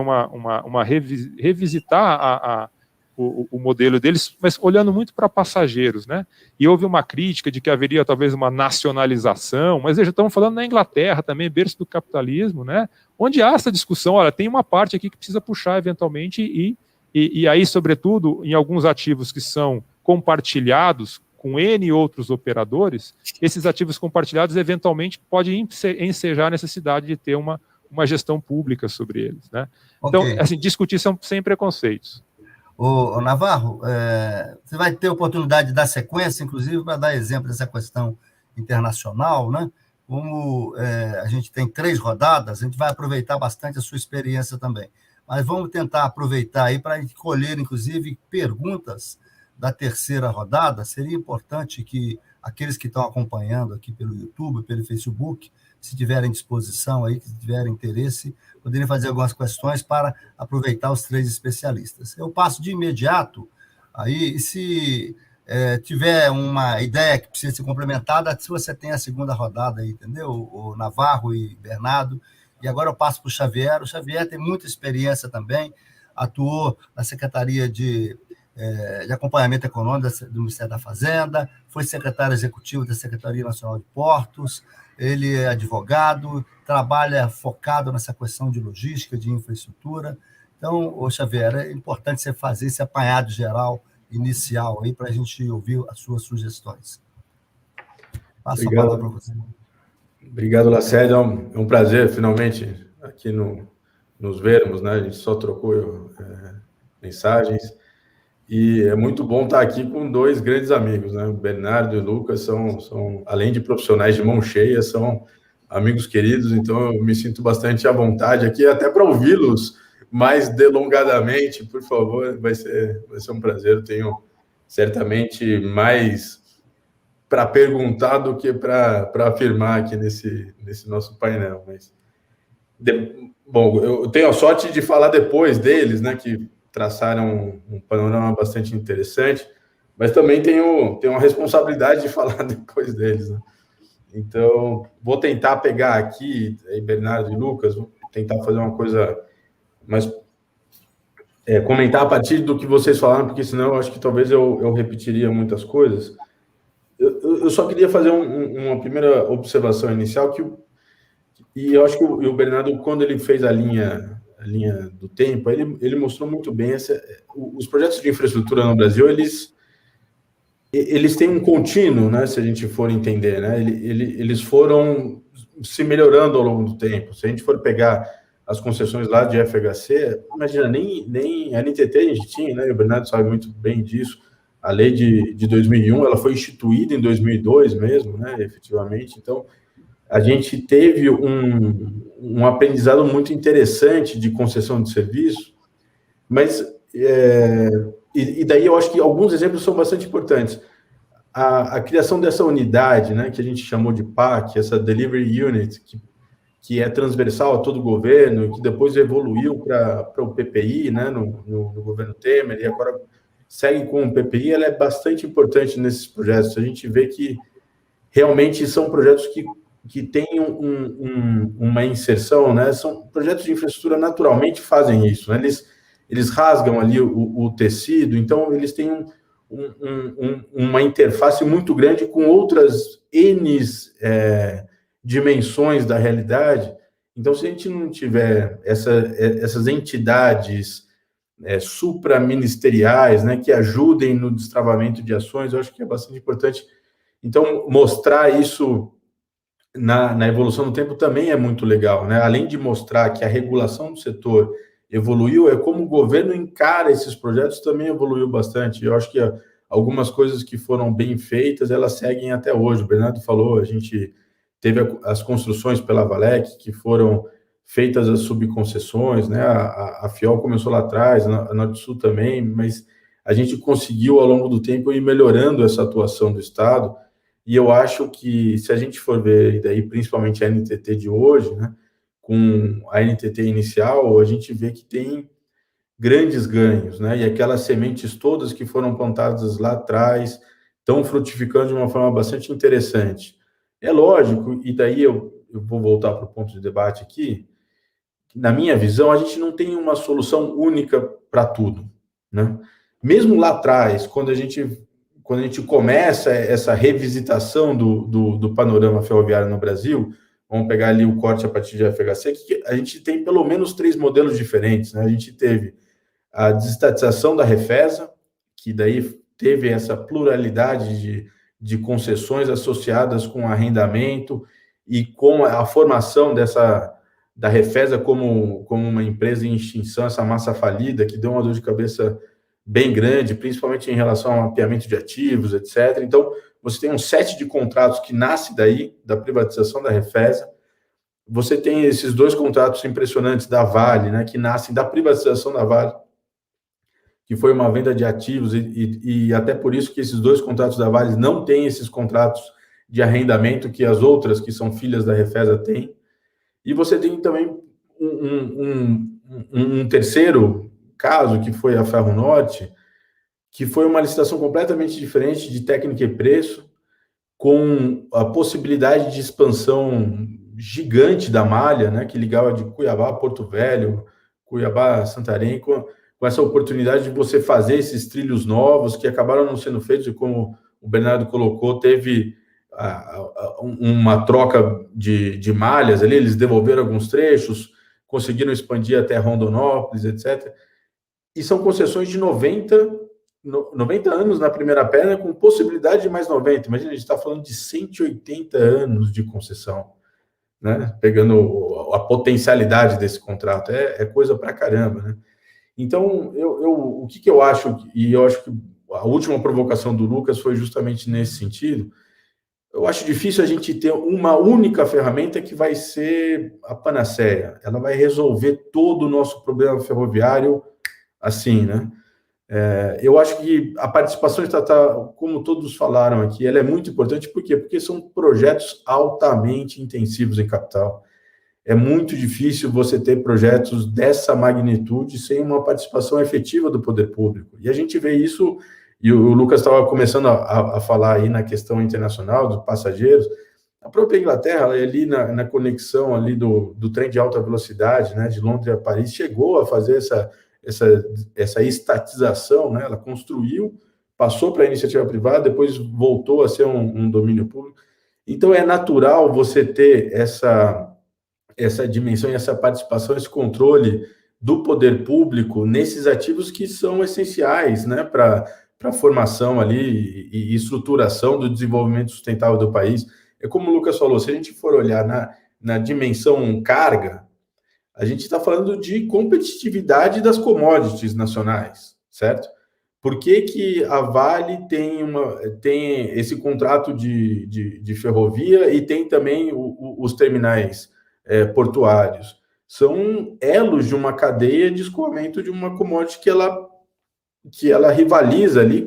revisitar o modelo deles, mas olhando muito para passageiros, né? E houve uma crítica de que haveria talvez uma nacionalização, mas já estamos falando na Inglaterra também, berço do capitalismo, né? Onde há essa discussão, olha, tem uma parte aqui que precisa puxar eventualmente e aí, sobretudo, em alguns ativos que são compartilhados com N outros operadores, esses ativos compartilhados eventualmente podem ensejar a necessidade de ter uma gestão pública sobre eles, né? Então, assim, discutir sem preconceitos. Ô Navarro, você vai ter oportunidade de dar sequência, inclusive, para dar exemplo dessa questão internacional, né? Como a gente tem 3 rodadas, a gente vai aproveitar bastante a sua experiência também. Mas vamos tentar aproveitar aí para a gente colher, inclusive, perguntas da terceira rodada. Seria importante que aqueles que estão acompanhando aqui pelo YouTube, pelo Facebook, se tiverem disposição aí, se tiverem interesse, poderiam fazer algumas questões para aproveitar os 3 especialistas. Eu passo de imediato aí, e se tiver uma ideia que precisa ser complementada, se você tem a segunda rodada aí, entendeu? O Navarro e Bernardo. E agora eu passo para o Xavier. O Xavier tem muita experiência também, atuou na Secretaria de Acompanhamento Econômico do Ministério da Fazenda, foi secretário executivo da Secretaria Nacional de Portos, ele é advogado, trabalha focado nessa questão de logística, de infraestrutura. Então, Xavier, é importante você fazer esse apanhado geral inicial aí para a gente ouvir as suas sugestões. Passo a palavra para você. Obrigado, Lacerda. É um prazer, finalmente, aqui nos vermos, né? A gente só trocou mensagens. E é muito bom estar aqui com 2 grandes amigos, né? O Bernardo e o Lucas são, além de profissionais de mão cheia, são amigos queridos, então eu me sinto bastante à vontade aqui, até para ouvi-los mais delongadamente, por favor, vai ser um prazer. Eu tenho certamente mais para perguntar do que para afirmar aqui nesse nosso painel. Mas, bom, eu tenho a sorte de falar depois deles, né, que traçaram um panorama bastante interessante, mas também tenho a responsabilidade de falar depois deles, né? Então, vou tentar pegar aqui, aí, Bernardo e Lucas, vou tentar fazer uma coisa mais... comentar a partir do que vocês falaram, porque senão eu acho que talvez eu repetiria muitas coisas. Eu só queria fazer uma primeira observação inicial, e eu acho que o Bernardo, quando ele fez a linha do tempo, ele mostrou muito bem os projetos de infraestrutura no Brasil, eles têm um contínuo, né, se a gente for entender, né, eles foram se melhorando ao longo do tempo. Se a gente for pegar as concessões lá de FHC, imagina, nem a NTT a gente tinha, né, o Bernardo sabe muito bem disso, a lei de 2001, ela foi instituída em 2002 mesmo, né, efetivamente. Então, a gente teve um aprendizado muito interessante de concessão de serviço, mas, e daí eu acho que alguns exemplos são bastante importantes. A criação dessa unidade, né, que a gente chamou de PAC, essa Delivery Unit, que é transversal a todo o governo, e que depois evoluiu para o PPI, né, no governo Temer, e agora segue com o PPI, ela é bastante importante nesses projetos. A gente vê que realmente são projetos que têm uma inserção, né? São projetos de infraestrutura, naturalmente fazem isso, né? Eles rasgam ali o tecido, então eles têm uma interface muito grande com outras N dimensões da realidade. Então, se a gente não tiver essas entidades supraministeriais, né, que ajudem no destravamento de ações, eu acho que é bastante importante. Então, mostrar isso na evolução do tempo também é muito legal, né? Além de mostrar que a regulação do setor evoluiu, é como o governo encara esses projetos também evoluiu bastante. Eu acho que algumas coisas que foram bem feitas, elas seguem até hoje. O Bernardo falou, a gente teve as construções pela Valec, que foram feitas as subconcessões, né? A FIOL começou lá atrás, a Norte-Sul também, mas a gente conseguiu, ao longo do tempo, ir melhorando essa atuação do Estado, e eu acho que, se a gente for ver, e daí principalmente a NTT de hoje, né, com a NTT inicial, a gente vê que tem grandes ganhos, né, e aquelas sementes todas que foram plantadas lá atrás estão frutificando de uma forma bastante interessante. É lógico, e daí eu vou voltar para o ponto de debate aqui, na minha visão, a gente não tem uma solução única para tudo, né? Mesmo lá atrás, quando a gente começa essa revisitação do panorama ferroviário no Brasil, vamos pegar ali o corte a partir de FHC, que a gente tem pelo menos 3 modelos diferentes, né? A gente teve a desestatização da Refesa, que daí teve essa pluralidade de concessões associadas com arrendamento e com a formação da Refesa como uma empresa em extinção, essa massa falida, que deu uma dor de cabeça bem grande, principalmente em relação ao mapeamento de ativos, etc. Então, você tem um set de contratos que nasce daí, da privatização da Refesa. Você tem esses 2 contratos impressionantes da Vale, né, que nascem da privatização da Vale, que foi uma venda de ativos, e até por isso que esses 2 contratos da Vale não têm esses contratos de arrendamento que as outras, que são filhas da Refesa, têm. E você tem também um terceiro caso, que foi a Ferronorte, que foi uma licitação completamente diferente de técnica e preço, com a possibilidade de expansão gigante da malha, né, que ligava de Cuiabá a Porto Velho, Cuiabá a Santarém, com essa oportunidade de você fazer esses trilhos novos, que acabaram não sendo feitos, e como o Bernardo colocou, teve uma troca de malhas ali, eles devolveram alguns trechos, conseguiram expandir até Rondonópolis, etc. E são concessões de 90 anos na primeira perna, com possibilidade de mais 90. Imagina, a gente está falando de 180 anos de concessão, né? Pegando a potencialidade desse contrato, é coisa pra caramba, né? Então, o que eu acho, e eu acho que a última provocação do Lucas foi justamente nesse sentido. Eu acho difícil a gente ter uma única ferramenta que vai ser a panaceia. Ela vai resolver todo o nosso problema ferroviário assim, né? Eu acho que a participação estatal, como todos falaram aqui, ela é muito importante. Por quê? Porque são projetos altamente intensivos em capital. É muito difícil você ter projetos dessa magnitude sem uma participação efetiva do poder público. E a gente vê isso. E o Lucas estava começando a falar aí na questão internacional dos passageiros. A própria Inglaterra, ali na conexão ali do trem de alta velocidade, né, de Londres a Paris, chegou a fazer essa estatização, né? Ela construiu, passou para a iniciativa privada, depois voltou a ser um domínio público. Então, é natural você ter essa dimensão e essa participação, esse controle do poder público nesses ativos que são essenciais, né, para a formação ali e estruturação do desenvolvimento sustentável do país. É como o Lucas falou, se a gente for olhar na dimensão carga, a gente está falando de competitividade das commodities nacionais, certo? Por que a Vale tem esse contrato de ferrovia e tem também os terminais portuários? São elos de uma cadeia de escoamento de uma commodity que ela rivaliza ali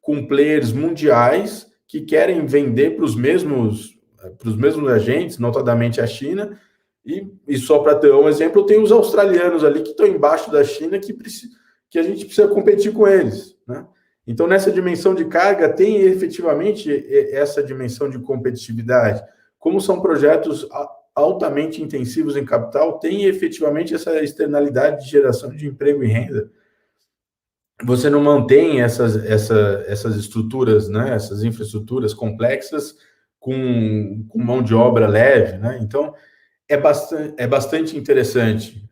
com players mundiais que querem vender para os mesmos agentes, notadamente a China, e só para ter um exemplo, tem os australianos ali que estão embaixo da China que a gente precisa competir com eles, né? Então, nessa dimensão de carga, tem efetivamente essa dimensão de competitividade. Como são projetos altamente intensivos em capital, tem efetivamente essa externalidade de geração de emprego e renda. Você não mantém essas estruturas, né, essas infraestruturas complexas com mão de obra leve, né? Então, é bastante interessante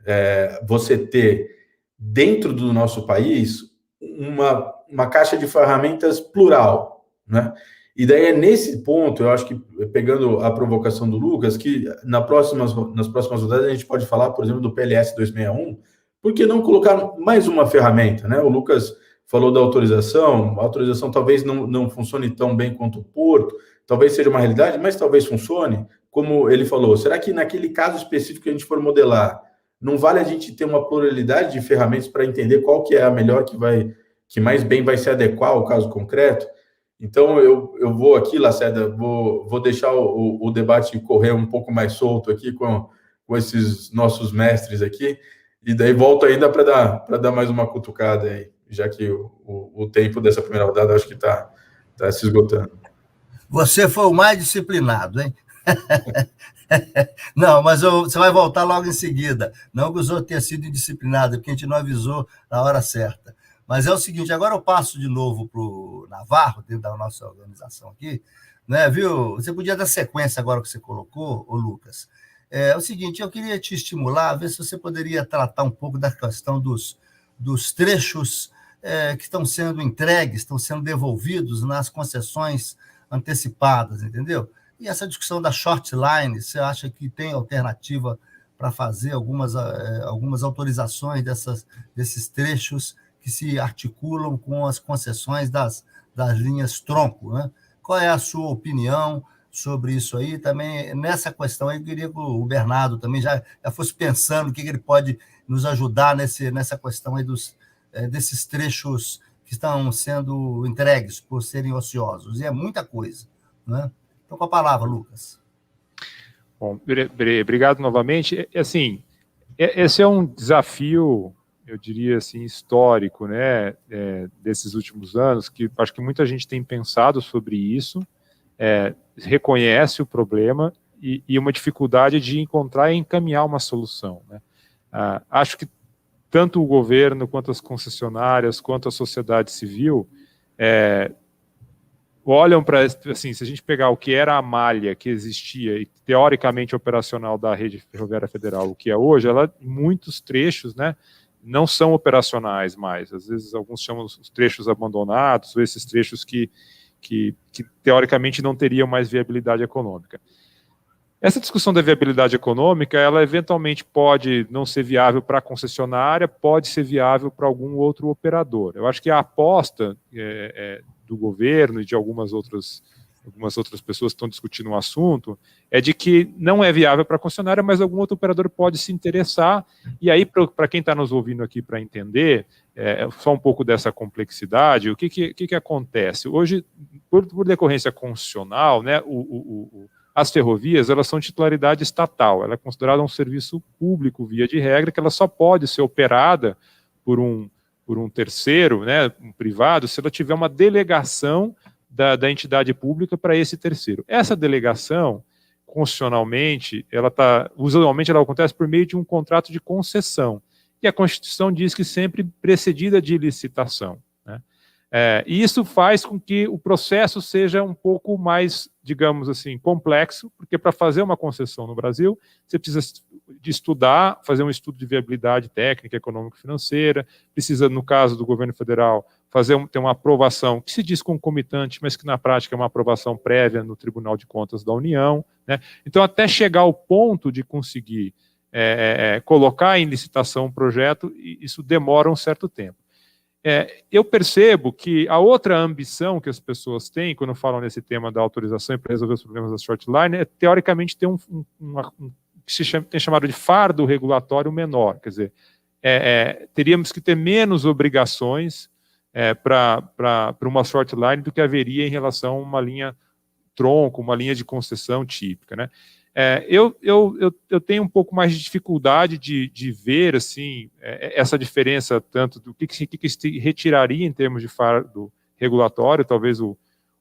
você ter, dentro do nosso país, uma caixa de ferramentas plural, né? E daí é nesse ponto, eu acho que, pegando a provocação do Lucas, que nas próximas rodadas a gente pode falar, por exemplo, do PLS 261, por que não colocar mais uma ferramenta, né? O Lucas falou da autorização, a autorização talvez não funcione tão bem quanto o porto, talvez seja uma realidade, mas talvez funcione. como ele falou, será que naquele caso específico que a gente for modelar, não vale a gente ter uma pluralidade de ferramentas para entender qual que é a melhor que mais bem vai se adequar ao caso concreto? Então, eu vou aqui, Lacerda, vou deixar o debate correr um pouco mais solto aqui com esses nossos mestres aqui, e daí volto ainda para dar mais uma cutucada aí, já que o tempo dessa primeira rodada acho que está se esgotando. Você foi o mais disciplinado, hein? Não, mas você vai voltar logo em seguida. Não que os outros tenham sido indisciplinados, porque a gente não avisou na hora certa. Mas é o seguinte, agora eu passo de novo para o Navarro, dentro da nossa organização aqui, né, viu? Você podia dar sequência agora que você colocou, ô Lucas. É o seguinte, eu queria te estimular, ver se você poderia tratar um pouco da questão dos trechos que estão sendo entregues, estão sendo devolvidos nas concessões antecipadas, entendeu? E essa discussão da short line, você acha que tem alternativa para fazer algumas autorizações desses trechos que se articulam com as concessões das linhas tronco, né? Qual é a sua opinião sobre isso aí? Também, nessa questão aí, eu queria que o Bernardo também já fosse pensando o que ele pode nos ajudar nessa questão aí desses trechos que estão sendo entregues por serem ociosos. E é muita coisa, né? Então, com a palavra, Lucas. Bom, obrigado novamente. Assim, esse é um desafio, eu diria assim, histórico, né, desses últimos anos, que acho que muita gente tem pensado sobre isso, reconhece o problema e uma dificuldade de encontrar e encaminhar uma solução, né. Acho que tanto o governo, quanto as concessionárias, quanto a sociedade civil, olham para, assim, se a gente pegar o que era a malha que existia e teoricamente operacional da rede ferroviária federal, o que é hoje, ela, em muitos trechos, né, não são operacionais mais. Às vezes, alguns chamam os trechos abandonados, ou esses trechos que teoricamente não teriam mais viabilidade econômica. Essa discussão da viabilidade econômica, ela eventualmente pode não ser viável para a concessionária, pode ser viável para algum outro operador. Eu acho que a aposta do governo e de algumas outras pessoas que estão discutindo o assunto é de que não é viável para a concessionária, mas algum outro operador pode se interessar. E aí, para quem está nos ouvindo aqui para entender, só um pouco dessa complexidade, o que acontece? Hoje, por decorrência concessional, né, as ferrovias, elas são de titularidade estatal, ela é considerada um serviço público, via de regra, que ela só pode ser operada por um terceiro, né, um privado, se ela tiver uma delegação da entidade pública para esse terceiro. Essa delegação, constitucionalmente, usualmente ela acontece por meio de um contrato de concessão, e a Constituição diz que sempre precedida de licitação, né? E isso faz com que o processo seja um pouco mais, digamos assim, complexo, porque para fazer uma concessão no Brasil, você precisa de estudar, fazer um estudo de viabilidade técnica, econômica e financeira, precisa, no caso do governo federal, ter uma aprovação que se diz concomitante, mas que na prática é uma aprovação prévia no Tribunal de Contas da União, né? Então, até chegar ao ponto de conseguir colocar em licitação um projeto, isso demora um certo tempo. Eu percebo que a outra ambição que as pessoas têm quando falam nesse tema da autorização para resolver os problemas da shortline é, teoricamente, ter que se tem chamado de fardo regulatório menor. Quer dizer, teríamos que ter menos obrigações para uma shortline do que haveria em relação a uma linha tronco, uma linha de concessão típica, né? Eu tenho um pouco mais de dificuldade de ver assim, essa diferença tanto do que se retiraria em termos de fardo regulatório. Talvez o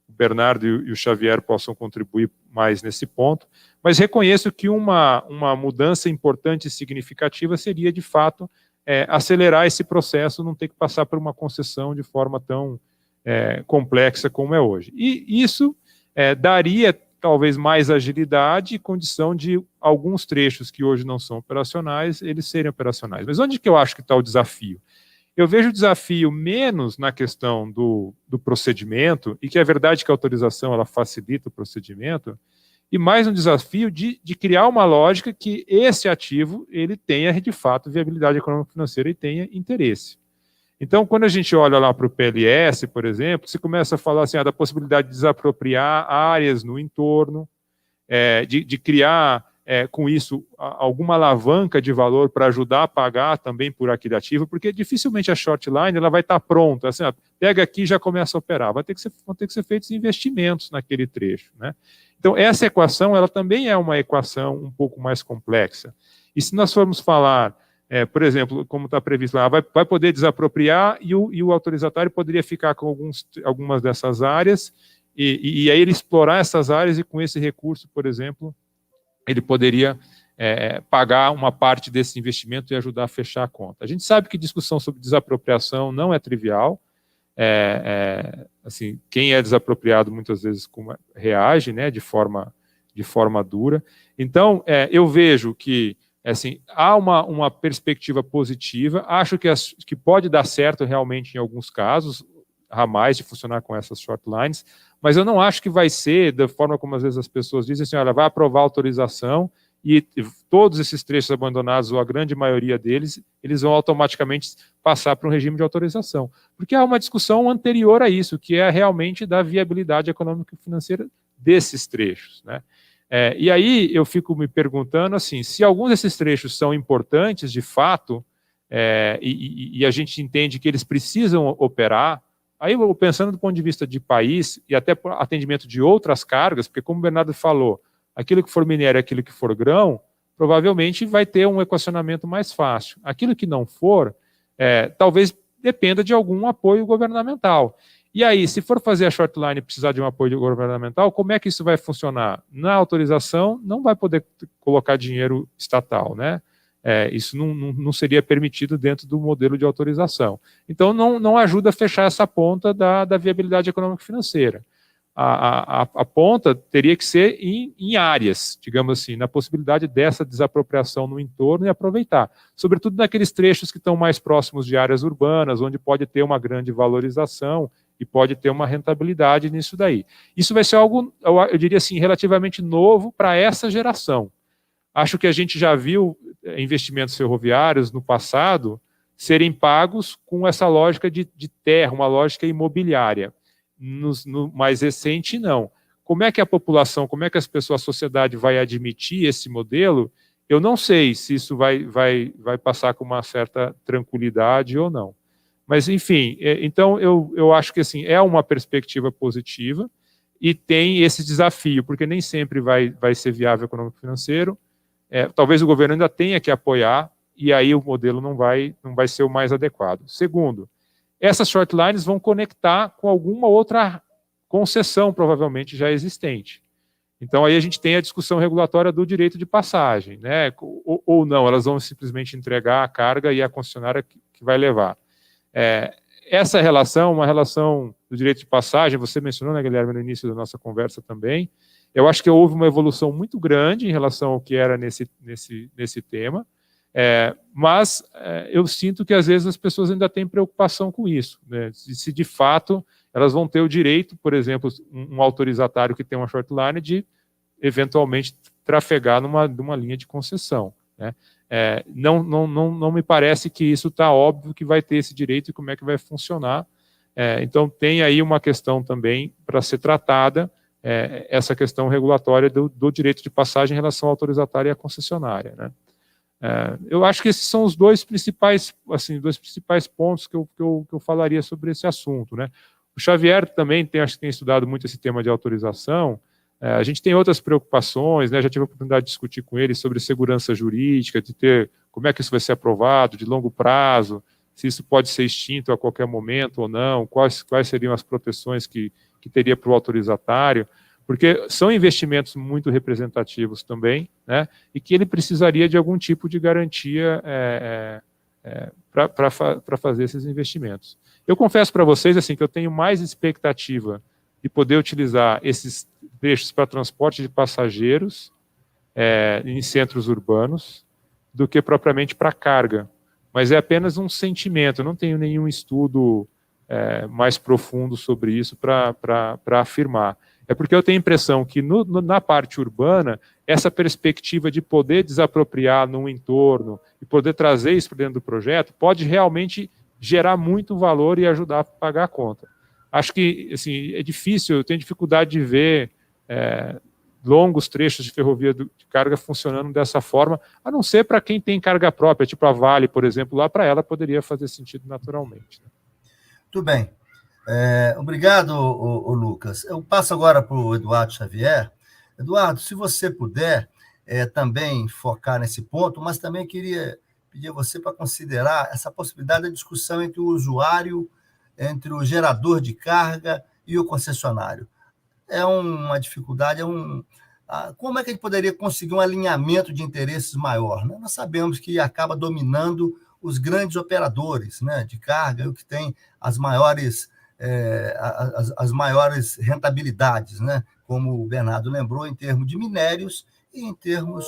Bernardo e o Xavier possam contribuir mais nesse ponto, mas reconheço que uma mudança importante e significativa seria, de fato, acelerar esse processo, não ter que passar por uma concessão de forma tão complexa como é hoje. E isso daria talvez mais agilidade e condição de alguns trechos que hoje não são operacionais, eles serem operacionais. Mas onde que eu acho que está o desafio? Eu vejo o desafio menos na questão do procedimento, e que é verdade que a autorização ela facilita o procedimento, e mais um desafio de criar uma lógica que esse ativo ele tenha, de fato, viabilidade econômica e financeira e tenha interesse. Então, quando a gente olha lá para o PLS, por exemplo, se começa a falar assim, da possibilidade de desapropriar áreas no entorno, de criar com isso alguma alavanca de valor para ajudar a pagar também por aquele ativo, porque dificilmente a short line ela vai estar pronta, assim, pega aqui e já começa a operar, vão ter que ser feitos investimentos naquele trecho, né? Então essa equação ela também é uma equação um pouco mais complexa. E se nós formos falar, por exemplo, como está previsto lá, vai poder desapropriar e o autorizatário poderia ficar com algumas dessas áreas e aí ele explorar essas áreas e com esse recurso, por exemplo, ele poderia pagar uma parte desse investimento e ajudar a fechar a conta. A gente sabe que discussão sobre desapropriação não é trivial. Assim, quem é desapropriado muitas vezes reage, né, de forma dura. Então, eu vejo que assim, há uma perspectiva positiva. Acho que pode dar certo realmente em alguns casos, ramais de funcionar com essas short lines, mas eu não acho que vai ser da forma como às vezes as pessoas dizem assim, olha, vai aprovar a autorização e todos esses trechos abandonados, ou a grande maioria deles, eles vão automaticamente passar para um regime de autorização. Porque há uma discussão anterior a isso, que é realmente da viabilidade econômica e financeira desses trechos, né? E aí eu fico me perguntando assim, se alguns desses trechos são importantes de fato, e a gente entende que eles precisam operar, aí eu pensando do ponto de vista de país e até por atendimento de outras cargas, porque como o Bernardo falou, aquilo que for minério e aquilo que for grão, provavelmente vai ter um equacionamento mais fácil. Aquilo que não for, talvez dependa de algum apoio governamental. E aí, se for fazer a short line e precisar de um apoio governamental, como é que isso vai funcionar? Na autorização, não vai poder colocar dinheiro estatal, né? Isso não seria permitido dentro do modelo de autorização. Então, não ajuda a fechar essa ponta da viabilidade econômica e financeira. A ponta teria que ser em áreas, digamos assim, na possibilidade dessa desapropriação no entorno e aproveitar. Sobretudo naqueles trechos que estão mais próximos de áreas urbanas, onde pode ter uma grande valorização e pode ter uma rentabilidade nisso daí. Isso vai ser algo, eu diria assim, relativamente novo para essa geração. Acho que a gente já viu investimentos ferroviários no passado serem pagos com essa lógica de terra, uma lógica imobiliária. No mais recente, não. Como é que a população, como é que as pessoas, a sociedade vai admitir esse modelo? Eu não sei se isso vai passar com uma certa tranquilidade ou não. Mas, enfim, então eu acho que assim, é uma perspectiva positiva e tem esse desafio, porque nem sempre vai ser viável econômico-financeiro. Talvez o governo ainda tenha que apoiar e aí o modelo não vai ser o mais adequado. Segundo, essas short lines vão conectar com alguma outra concessão, provavelmente já existente. Então, aí a gente tem a discussão regulatória do direito de passagem, né? Ou não, elas vão simplesmente entregar a carga e a concessionária que vai levar. Essa relação, uma relação do direito de passagem, você mencionou, né, Guilherme, no início da nossa conversa também, eu acho que houve uma evolução muito grande em relação ao que era nesse tema, mas eu sinto que às vezes as pessoas ainda têm preocupação com isso, né? Se de fato elas vão ter o direito, por exemplo, um autorizatário que tem uma short line de eventualmente trafegar numa linha de concessão, né? Não me parece que isso está óbvio que vai ter esse direito e como é que vai funcionar. Então tem aí uma questão também para ser tratada, essa questão regulatória do direito de passagem em relação ao autorizatário e à concessionária, né? Eu acho que esses são os dois principais pontos que eu falaria sobre esse assunto, né? O Xavier também acho que tem estudado muito esse tema de autorização. A gente tem outras preocupações, né? Já tive a oportunidade de discutir com ele sobre segurança jurídica, de ter como é que isso vai ser aprovado, de longo prazo, se isso pode ser extinto a qualquer momento ou não, quais seriam as proteções que teria para o autorizatário, porque são investimentos muito representativos também, né? E que ele precisaria de algum tipo de garantia para fazer esses investimentos. Eu confesso para vocês assim, que eu tenho mais expectativa de poder utilizar esses trechos para transporte de passageiros em centros urbanos do que propriamente para carga. Mas é apenas um sentimento, eu não tenho nenhum estudo mais profundo sobre isso para afirmar. É porque eu tenho a impressão que na parte urbana, essa perspectiva de poder desapropriar num entorno e poder trazer isso para dentro do projeto pode realmente gerar muito valor e ajudar a pagar a conta. Acho que assim, é difícil, eu tenho dificuldade de ver, longos trechos de ferrovia de carga funcionando dessa forma, a não ser para quem tem carga própria, tipo a Vale, por exemplo, lá para ela poderia fazer sentido naturalmente. Né? Tudo bem. Obrigado, Lucas. Eu passo agora para o Eduardo Xavier. Eduardo, se você puder também focar nesse ponto, mas também queria pedir a você para considerar essa possibilidade da discussão entre o usuário, entre o gerador de carga e o concessionário. É uma dificuldade, como é que a gente poderia conseguir um alinhamento de interesses maior? Né? Nós sabemos que acaba dominando os grandes operadores, né, de carga, o que tem as maiores rentabilidades, né, como o Bernardo lembrou, em termos de minérios e em termos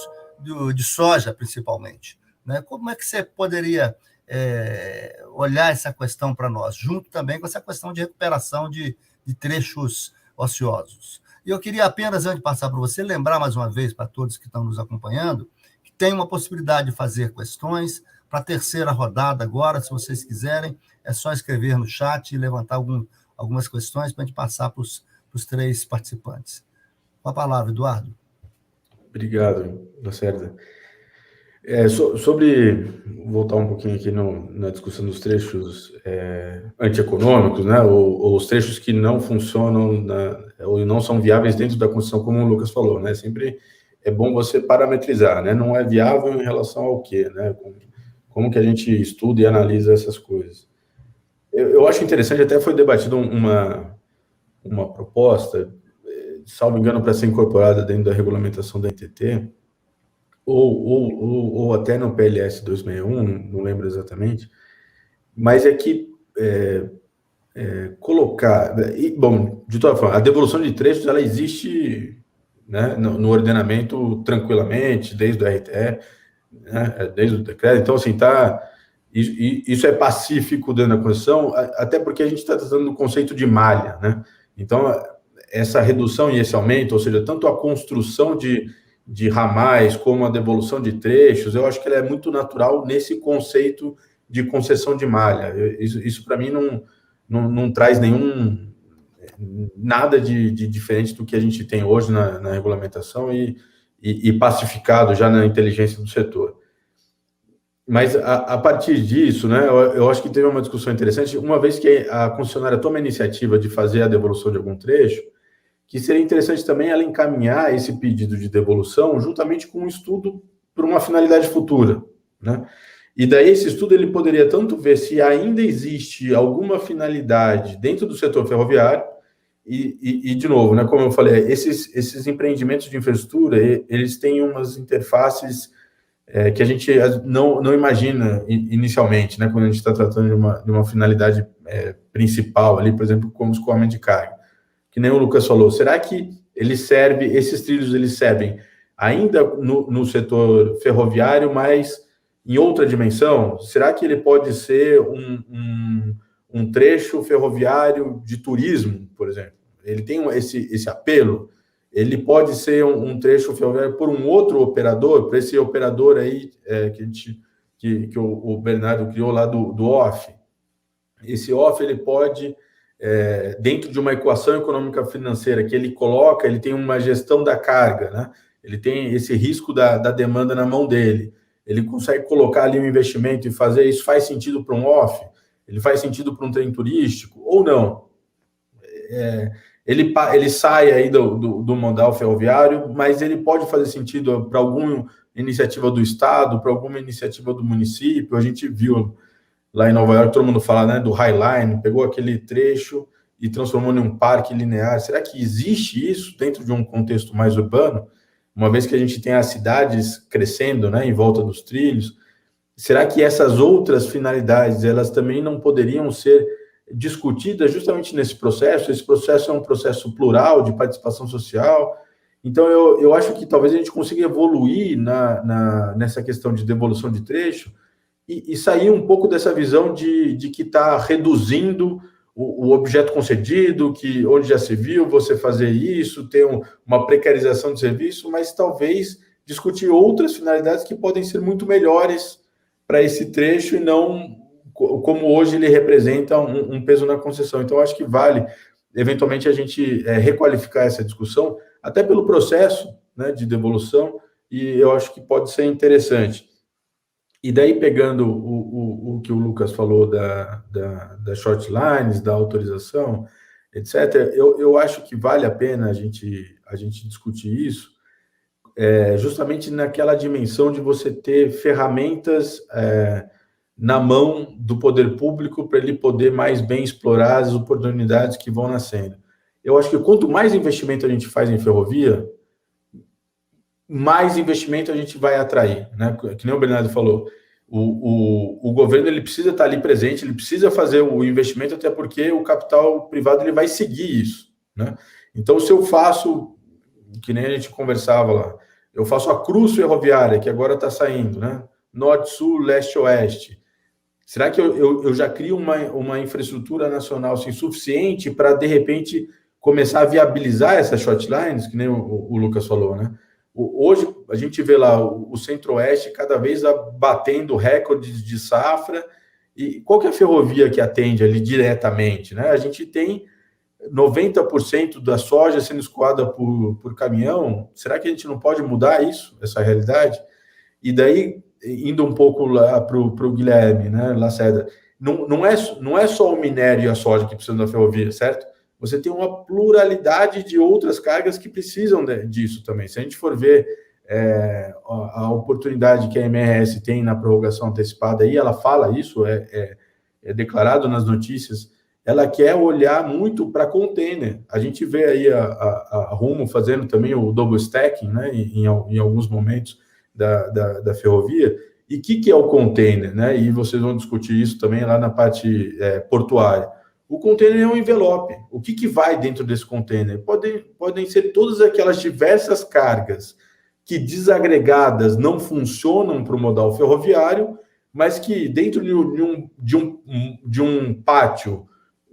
de soja, principalmente. Né? Como é que você poderia olhar essa questão para nós, junto também com essa questão de recuperação de trechos ociosos? E eu queria apenas, antes de passar para você, lembrar mais uma vez para todos que estão nos acompanhando, que tem uma possibilidade de fazer questões para a terceira rodada agora, se vocês quiserem, é só escrever no chat e levantar algumas questões para a gente passar para os 3 participantes. Com a palavra, Eduardo. Obrigado, Lacerda. Voltar um pouquinho aqui na discussão dos trechos antieconômicos, né, ou os trechos que não funcionam ou não são viáveis dentro da concessão, como o Lucas falou, né, sempre é bom você parametrizar, né, não é viável em relação ao quê, né, como que a gente estuda e analisa essas coisas. Eu acho interessante, até foi debatido uma proposta, salvo engano, para ser incorporada dentro da regulamentação da NTT, ou até no PLS 261, não lembro exatamente, mas é que colocar... Bom, de toda forma, a devolução de trechos, ela existe, né, no ordenamento tranquilamente, desde o RTE, né, desde o decreto, então, assim, isso é pacífico dentro da Constituição, até porque a gente está tratando do conceito de malha, né? Então, essa redução e esse aumento, ou seja, tanto a construção de ramais como a devolução de trechos, eu acho que ela é muito natural nesse conceito de concessão de malha. Isso para mim, não traz nada de diferente do que a gente tem hoje na regulamentação e pacificado já na inteligência do setor. Mas, a partir disso, né, eu acho que teve uma discussão interessante, uma vez que a concessionária toma a iniciativa de fazer a devolução de algum trecho, que seria interessante também ela encaminhar esse pedido de devolução juntamente com um estudo para uma finalidade futura, né? E daí esse estudo ele poderia tanto ver se ainda existe alguma finalidade dentro do setor ferroviário e de novo, né, como eu falei, esses empreendimentos de infraestrutura, eles têm umas interfaces que a gente não imagina inicialmente, né, quando a gente está tratando de uma finalidade principal ali, por exemplo, como escoamento de carga. Que nem o Lucas falou, será que esses trilhos eles servem ainda no setor ferroviário, mas em outra dimensão? Será que ele pode ser um trecho ferroviário de turismo, por exemplo? Ele tem esse apelo? Ele pode ser um trecho ferroviário por um outro operador, para esse operador aí que o Bernardo criou lá do OFF. Esse OFF, ele pode, dentro de uma equação econômica financeira que ele coloca, ele tem uma gestão da carga, né? Ele tem esse risco da demanda na mão dele. Ele consegue colocar ali um investimento e fazer isso. Faz sentido para um OFF? Ele faz sentido para um trem turístico? Ou não? Ele sai aí do modal ferroviário, mas ele pode fazer sentido para alguma iniciativa do Estado, para alguma iniciativa do município. A gente viu lá em Nova York, todo mundo fala, né, do High Line, pegou aquele trecho e transformou em um parque linear. Será que existe isso dentro de um contexto mais urbano? Uma vez que a gente tem as cidades crescendo, né, em volta dos trilhos, será que essas outras finalidades, elas também não poderiam ser discutidas justamente nesse processo? Esse processo é um processo plural, de participação social. Então, eu acho que talvez a gente consiga evoluir nessa questão de devolução de trecho e sair um pouco dessa visão de que está reduzindo o objeto concedido, que onde já se viu você fazer isso, ter uma precarização de serviço, mas talvez discutir outras finalidades que podem ser muito melhores para esse trecho e não como hoje ele representa um peso na concessão. Então, acho que vale, eventualmente, a gente requalificar essa discussão, até pelo processo, né, de devolução, e eu acho que pode ser interessante. E daí, pegando o que o Lucas falou da short lines, da autorização, etc., eu acho que vale a pena a gente discutir isso, justamente naquela dimensão de você ter ferramentas na mão do poder público para ele poder mais bem explorar as oportunidades que vão nascendo. Eu acho que quanto mais investimento a gente faz em ferrovia, mais investimento a gente vai atrair, né? Que nem o Bernardo falou, o governo ele precisa estar ali presente, ele precisa fazer o investimento, até porque o capital privado ele vai seguir isso, né? Então, se eu faço, que nem a gente conversava lá, eu faço a cruz ferroviária, que agora está saindo, né? Norte, Sul, Leste, Oeste. Será que eu já crio uma infraestrutura nacional assim, suficiente para, de repente, começar a viabilizar essas short lines, que nem o Lucas falou, né? Hoje, a gente vê lá o Centro-Oeste cada vez batendo recordes de safra. E qual que é a ferrovia que atende ali diretamente, né? A gente tem 90% da soja sendo escoada por caminhão. Será que a gente não pode mudar isso, essa realidade? E daí, indo um pouco lá para o Guilherme, né, Lacerda, não é só o minério e a soja que precisam da ferrovia, certo? Você tem uma pluralidade de outras cargas que precisam disso também. Se a gente for ver a oportunidade que a MRS tem na prorrogação antecipada, aí ela fala isso, é declarado nas notícias, ela quer olhar muito para container. A gente vê aí a Rumo fazendo também o double stacking, né, em alguns momentos da ferrovia. E o que é o container, né? E vocês vão discutir isso também lá na parte portuária. O container é um envelope. O que vai dentro desse container? Podem ser todas aquelas diversas cargas que desagregadas não funcionam para o modal ferroviário, mas que dentro de um pátio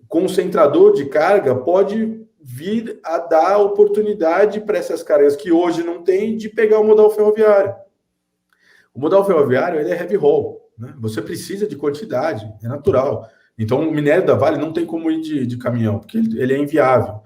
concentrador de carga pode vir a dar oportunidade para essas cargas que hoje não tem de pegar o modal ferroviário. O modal ferroviário ele é heavy haul, né? Você precisa de quantidade, é natural. Então, o minério da Vale não tem como ir de caminhão, porque ele é inviável.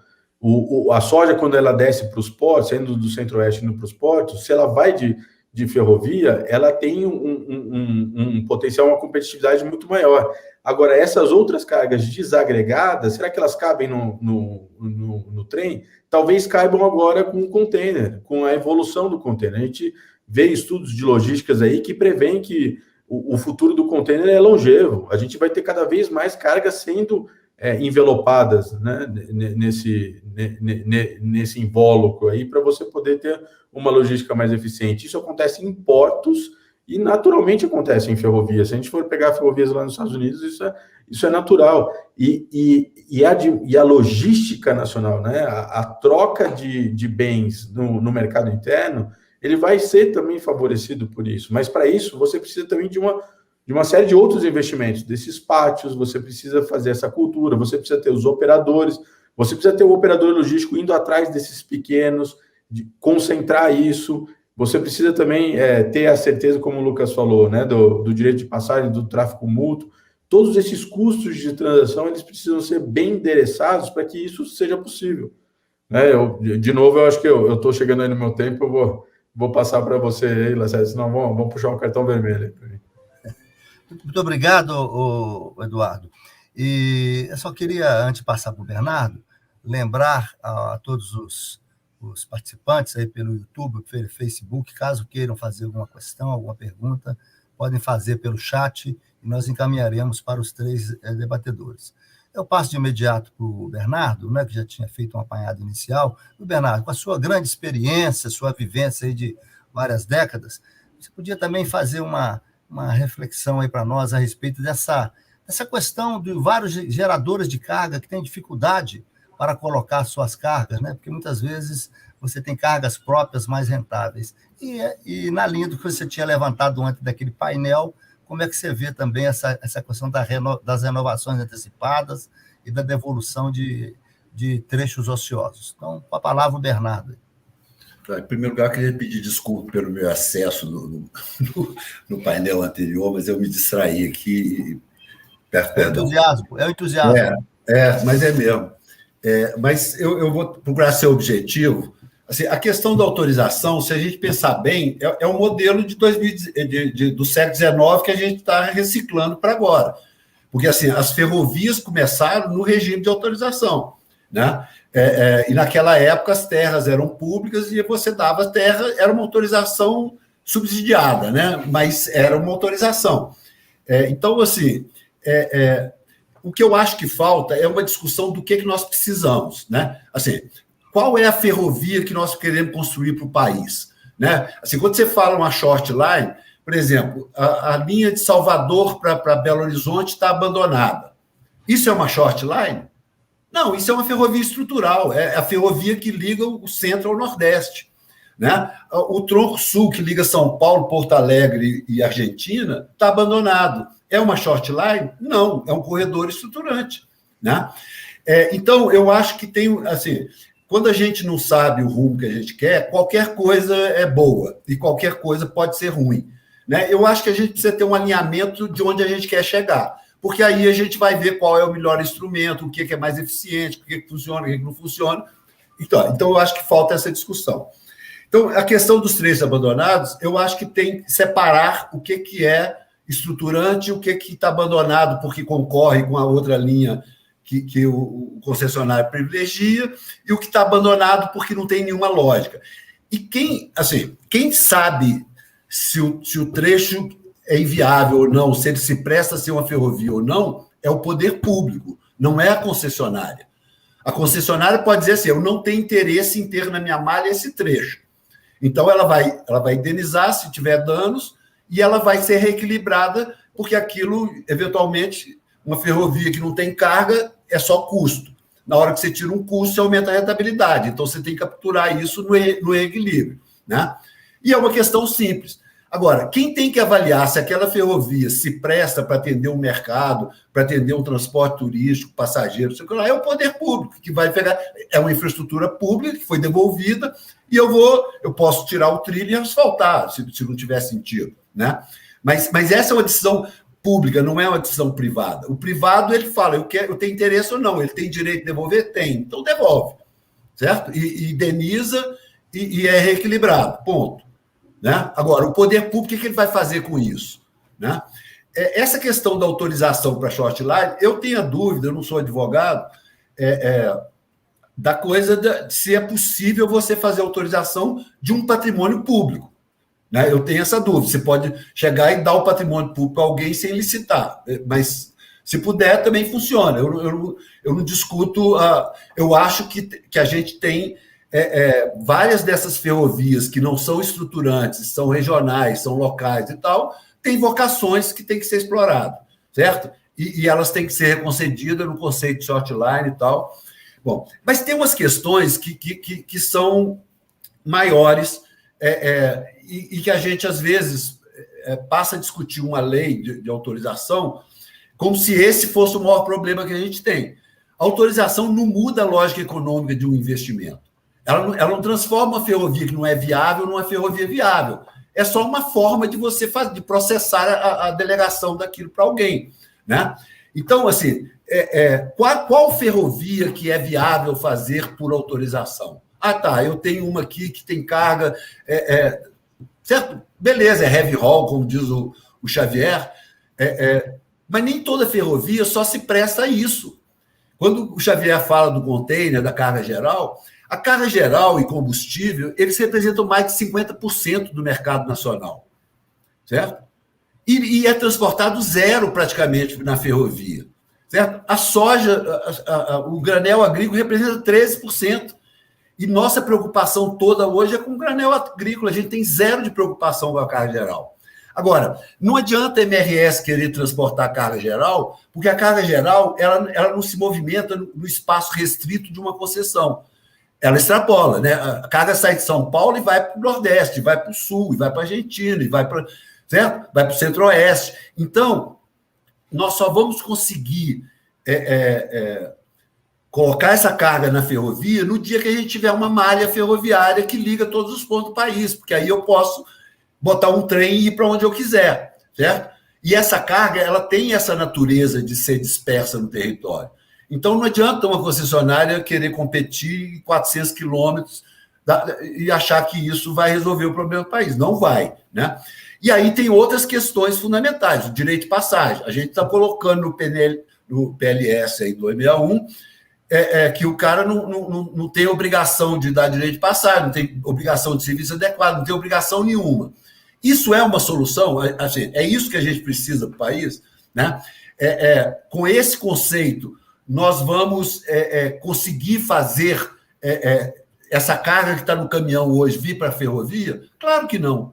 A soja, quando ela desce para os portos, saindo do Centro-Oeste indo para os portos, se ela vai de ferrovia, ela tem um potencial, uma competitividade muito maior. Agora, essas outras cargas desagregadas, será que elas cabem no trem? Talvez caibam agora com o container, com a evolução do container. A gente vê estudos de logísticas aí que prevêem que o futuro do container é longevo. A gente vai ter cada vez mais cargas sendo envelopadas, né, nesse invólucro aí, para você poder ter uma logística mais eficiente. Isso acontece em portos e naturalmente acontece em ferrovias. Se a gente for pegar ferrovias lá nos Estados Unidos, isso é natural. E a logística nacional, né, a troca de bens no mercado interno, ele vai ser também favorecido por isso. Mas, para isso, você precisa também de uma série de outros investimentos, desses pátios, você precisa fazer essa cultura, você precisa ter os operadores, você precisa ter o operador logístico indo atrás desses pequenos, de concentrar isso, você precisa também ter a certeza, como o Lucas falou, né, do direito de passagem, do tráfego mútuo. Todos esses custos de transação, eles precisam ser bem endereçados para que isso seja possível. Né? De novo, eu acho que eu estou chegando aí no meu tempo, eu vou passar para você aí, Lacerda, senão vamos puxar um cartão vermelho aí para mim. Muito obrigado, Eduardo. E eu só queria, antes de passar para o Bernardo, lembrar a todos os participantes aí pelo YouTube, pelo Facebook, caso queiram fazer alguma questão, alguma pergunta, podem fazer pelo chat e nós encaminharemos para os três debatedores. Eu passo de imediato para o Bernardo, né, que já tinha feito um apanhado inicial. O Bernardo, com a sua grande experiência, sua vivência aí de várias décadas, você podia também fazer uma reflexão aí para nós a respeito dessa questão de vários geradores de carga que têm dificuldade para colocar suas cargas, né? Porque muitas vezes você tem cargas próprias mais rentáveis. E na linha do que você tinha levantado antes daquele painel, como é que você vê também essa questão das renovações antecipadas e da devolução de trechos ociosos? Então, com a palavra o Bernardo. Em primeiro lugar, eu queria pedir desculpa pelo meu acesso no painel anterior, mas eu me distraí aqui. Peço perdão. É o entusiasmo. Mas é mesmo. Mas eu vou procurar ser objetivo, Assim, a questão da autorização, se a gente pensar bem, é um modelo do século XIX que a gente está reciclando para agora. Porque assim, as ferrovias começaram no regime de autorização, né? E naquela época as terras eram públicas e você dava a terra, era uma autorização subsidiada, né? Mas era uma autorização. Então, assim, o que eu acho que falta é uma discussão do que nós precisamos, né? Assim, qual é a ferrovia que nós queremos construir para o país, né? Assim, quando você fala uma short line, por exemplo, a linha de Salvador para Belo Horizonte está abandonada. Isso é uma short line? Não, isso é uma ferrovia estrutural, é a ferrovia que liga o centro ao nordeste, né? O tronco sul que liga São Paulo, Porto Alegre e Argentina está abandonado. É uma short line? Não, é um corredor estruturante, né? Então, eu acho que tem, assim, quando a gente não sabe o rumo que a gente quer, qualquer coisa é boa e qualquer coisa pode ser ruim, né? Eu acho que a gente precisa ter um alinhamento de onde a gente quer chegar, porque aí a gente vai ver qual é o melhor instrumento, o que é mais eficiente, o que funciona, o que não funciona. Então, eu acho que falta essa discussão. Então, a questão dos trechos abandonados, eu acho que tem que separar o que é estruturante e o que está abandonado porque concorre com a outra linha que o concessionário privilegia e o que está abandonado porque não tem nenhuma lógica. E quem sabe se o trecho é inviável ou não, se ele se presta a ser uma ferrovia ou não, é o poder público, não é a concessionária. A concessionária pode dizer assim, eu não tenho interesse em ter na minha malha esse trecho. Então, ela vai indenizar se tiver danos e ela vai ser reequilibrada, porque aquilo, eventualmente, uma ferrovia que não tem carga é só custo. Na hora que você tira um custo, você aumenta a rentabilidade. Então, você tem que capturar isso no equilíbrio, né? E é uma questão simples. Agora, quem tem que avaliar se aquela ferrovia se presta para atender um mercado, para atender um transporte turístico, passageiro, sei lá, é o poder público, que vai pegar. É uma infraestrutura pública que foi devolvida e eu posso tirar o trilho e asfaltar, se não tiver sentido, né? Mas essa é uma decisão pública, não é uma decisão privada. O privado, ele fala, eu tenho interesse ou não, ele tem direito de devolver? Tem, então devolve, certo? E indeniza e é reequilibrado, ponto. Né? Agora, o poder público, o que ele vai fazer com isso? Né? Essa questão da autorização para short line, eu tenho a dúvida, eu não sou advogado, da coisa de se é possível você fazer autorização de um patrimônio público. Né? Eu tenho essa dúvida. Você pode chegar e dar o patrimônio público a alguém sem licitar, mas se puder, também funciona. Eu não discuto. Eu acho que a gente tem várias dessas ferrovias que não são estruturantes, são regionais, são locais e tal, têm vocações que têm que ser exploradas, certo? E elas têm que ser reconcedidas no conceito de short line e tal. Bom, mas tem umas questões que são maiores e que a gente, às vezes, passa a discutir uma lei de autorização como se esse fosse o maior problema que a gente tem. A autorização não muda a lógica econômica de um investimento. Ela não transforma uma ferrovia que não é viável numa ferrovia viável. É só uma forma de você de processar a delegação daquilo para alguém, né? Então, assim, qual ferrovia que é viável fazer por autorização? Ah, tá, eu tenho uma aqui que tem carga, certo? Beleza, é heavy haul, como diz o Xavier, mas nem toda ferrovia só se presta a isso. Quando o Xavier fala do container, da carga geral, a carga geral e combustível, eles representam mais de 50% do mercado nacional, certo? E é transportado zero praticamente na ferrovia, certo? A soja, o granel agrícola representa 13%. E nossa preocupação toda hoje é com o granel agrícola. A gente tem zero de preocupação com a carga geral. Agora, não adianta a MRS querer transportar a carga geral, porque a carga geral ela não se movimenta no espaço restrito de uma concessão. Ela extrapola, né? A carga sai de São Paulo e vai para o Nordeste, vai para o Sul, e vai para a Argentina, e vai para, certo? Vai para o Centro-Oeste. Então, nós só vamos conseguir colocar essa carga na ferrovia no dia que a gente tiver uma malha ferroviária que liga todos os pontos do país, porque aí eu posso botar um trem e ir para onde eu quiser, certo? E essa carga, ela tem essa natureza de ser dispersa no território. Então, não adianta uma concessionária querer competir em 400 quilômetros e achar que isso vai resolver o problema do país. Não vai, né? E aí tem outras questões fundamentais, o direito de passagem. A gente está colocando no PLS aí, 261, que o cara não tem obrigação de dar direito de passagem, não tem obrigação de serviço adequado, não tem obrigação nenhuma. Isso é uma solução? Assim, é isso que a gente precisa para o país, né? Com esse conceito, nós vamos conseguir fazer essa carga que está no caminhão hoje vir para a ferrovia? Claro que não.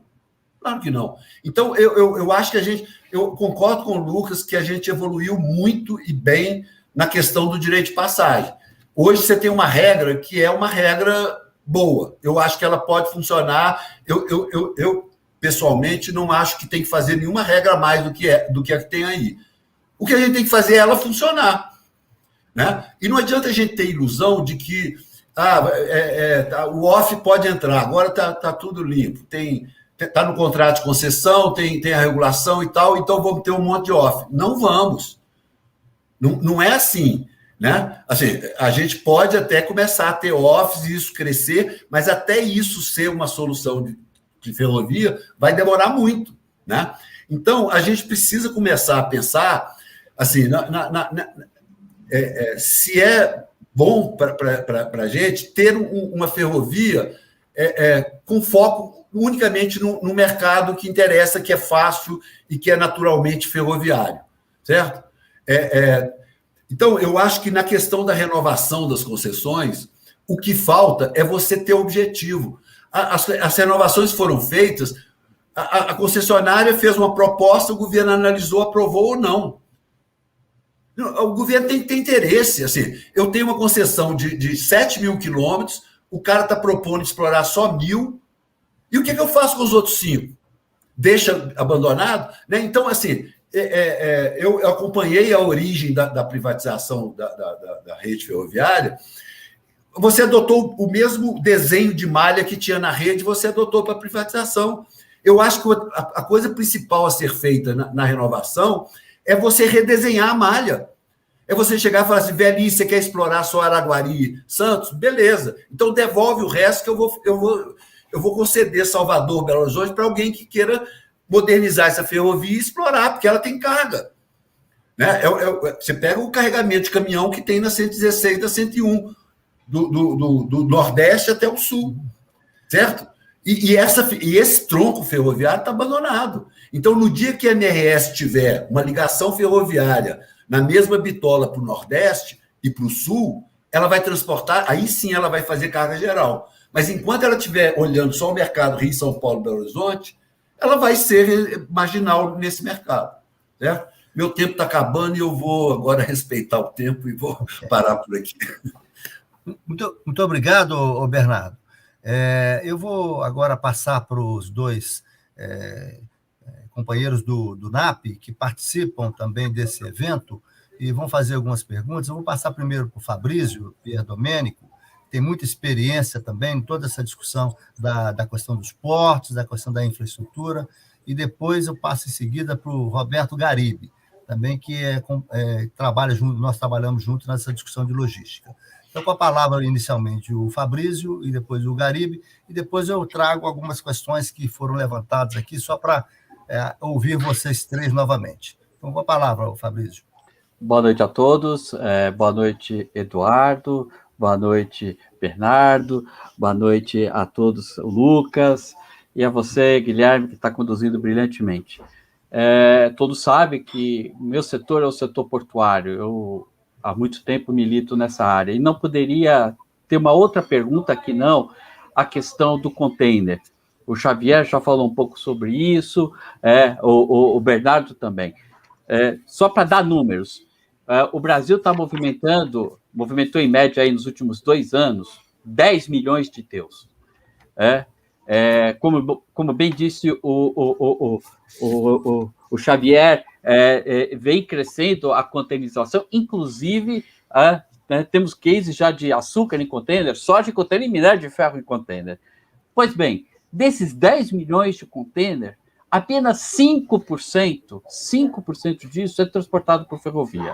Claro que não. Então, eu acho que eu concordo com o Lucas que a gente evoluiu muito e bem na questão do direito de passagem. Hoje você tem uma regra que é uma regra boa. Eu acho que ela pode funcionar. Eu pessoalmente, não acho que tem que fazer nenhuma regra a mais do que a que tem aí. O que a gente tem que fazer é ela funcionar, né? E não adianta a gente ter ilusão de que o off pode entrar, agora está tudo limpo, está no contrato de concessão, tem a regulação e tal, então vamos ter um monte de off. Não vamos. Não é assim, né? Assim, a gente pode até começar a ter offs e isso crescer, mas até isso ser uma solução de ferrovia vai demorar muito, né? Então, a gente precisa começar a pensar assim, se é bom para a gente ter uma ferrovia com foco unicamente no mercado que interessa, que é fácil e que é naturalmente ferroviário, certo? Então, eu acho que na questão da renovação das concessões, o que falta é você ter objetivo. As renovações foram feitas, a concessionária fez uma proposta, o governo analisou, aprovou ou não. O governo tem que ter interesse. Assim, eu tenho uma concessão de 7 mil quilômetros, o cara está propondo explorar só 1.000, e o que eu faço com os outros 5? Deixa abandonado? Né? Então, assim, eu acompanhei a origem da privatização da rede ferroviária. Você adotou o mesmo desenho de malha que tinha na rede, você adotou para a privatização. Eu acho que a coisa principal a ser feita na renovação é você redesenhar a malha. É você chegar e falar assim, velhice, você quer explorar só Araguari, Santos? Beleza. Então devolve o resto que eu vou conceder Salvador, Belo Horizonte para alguém que queira modernizar essa ferrovia e explorar, porque ela tem carga. Né? Você pega o carregamento de caminhão que tem na 116 da 101, do Nordeste até o Sul, certo? E esse tronco ferroviário está abandonado. Então, no dia que a MRS tiver uma ligação ferroviária na mesma bitola para o Nordeste e para o Sul, ela vai transportar, aí sim ela vai fazer carga geral. Mas enquanto ela estiver olhando só o mercado Rio, São Paulo, Belo Horizonte, ela vai ser marginal nesse mercado, certo? Meu tempo está acabando e eu vou agora respeitar o tempo e vou parar por aqui. Muito obrigado, Bernardo. Eu vou agora passar para os dois companheiros do NAP, que participam também desse evento, e vão fazer algumas perguntas. Eu vou passar primeiro para o Fabrício Pierdomênico, que tem muita experiência também em toda essa discussão da questão dos portos, da questão da infraestrutura, e depois eu passo em seguida para o Roberto Garibe, também que trabalha junto, nós trabalhamos juntos nessa discussão de logística. Então, com a palavra, inicialmente, o Fabrício, e depois o Garibe, e depois eu trago algumas questões que foram levantadas aqui, só para ouvir vocês três novamente. Então, com a palavra, o Fabrício. Boa noite a todos, boa noite, Eduardo, boa noite, Bernardo, boa noite a todos, o Lucas, e a você, Guilherme, que está conduzindo brilhantemente. Todos sabem que o meu setor é o setor portuário, eu há muito tempo milito nessa área, e não poderia ter uma outra pergunta que não a questão do container. O Xavier já falou um pouco sobre isso, o Bernardo também. Só para dar números, o Brasil movimentou em média aí nos últimos 2 anos, 10 milhões de TEUs. Como bem disse o Xavier, vem crescendo a containerização, inclusive temos cases já de açúcar em container, soja em container e minério de ferro em container. Pois bem, desses 10 milhões de container, apenas 5% disso é transportado por ferrovia.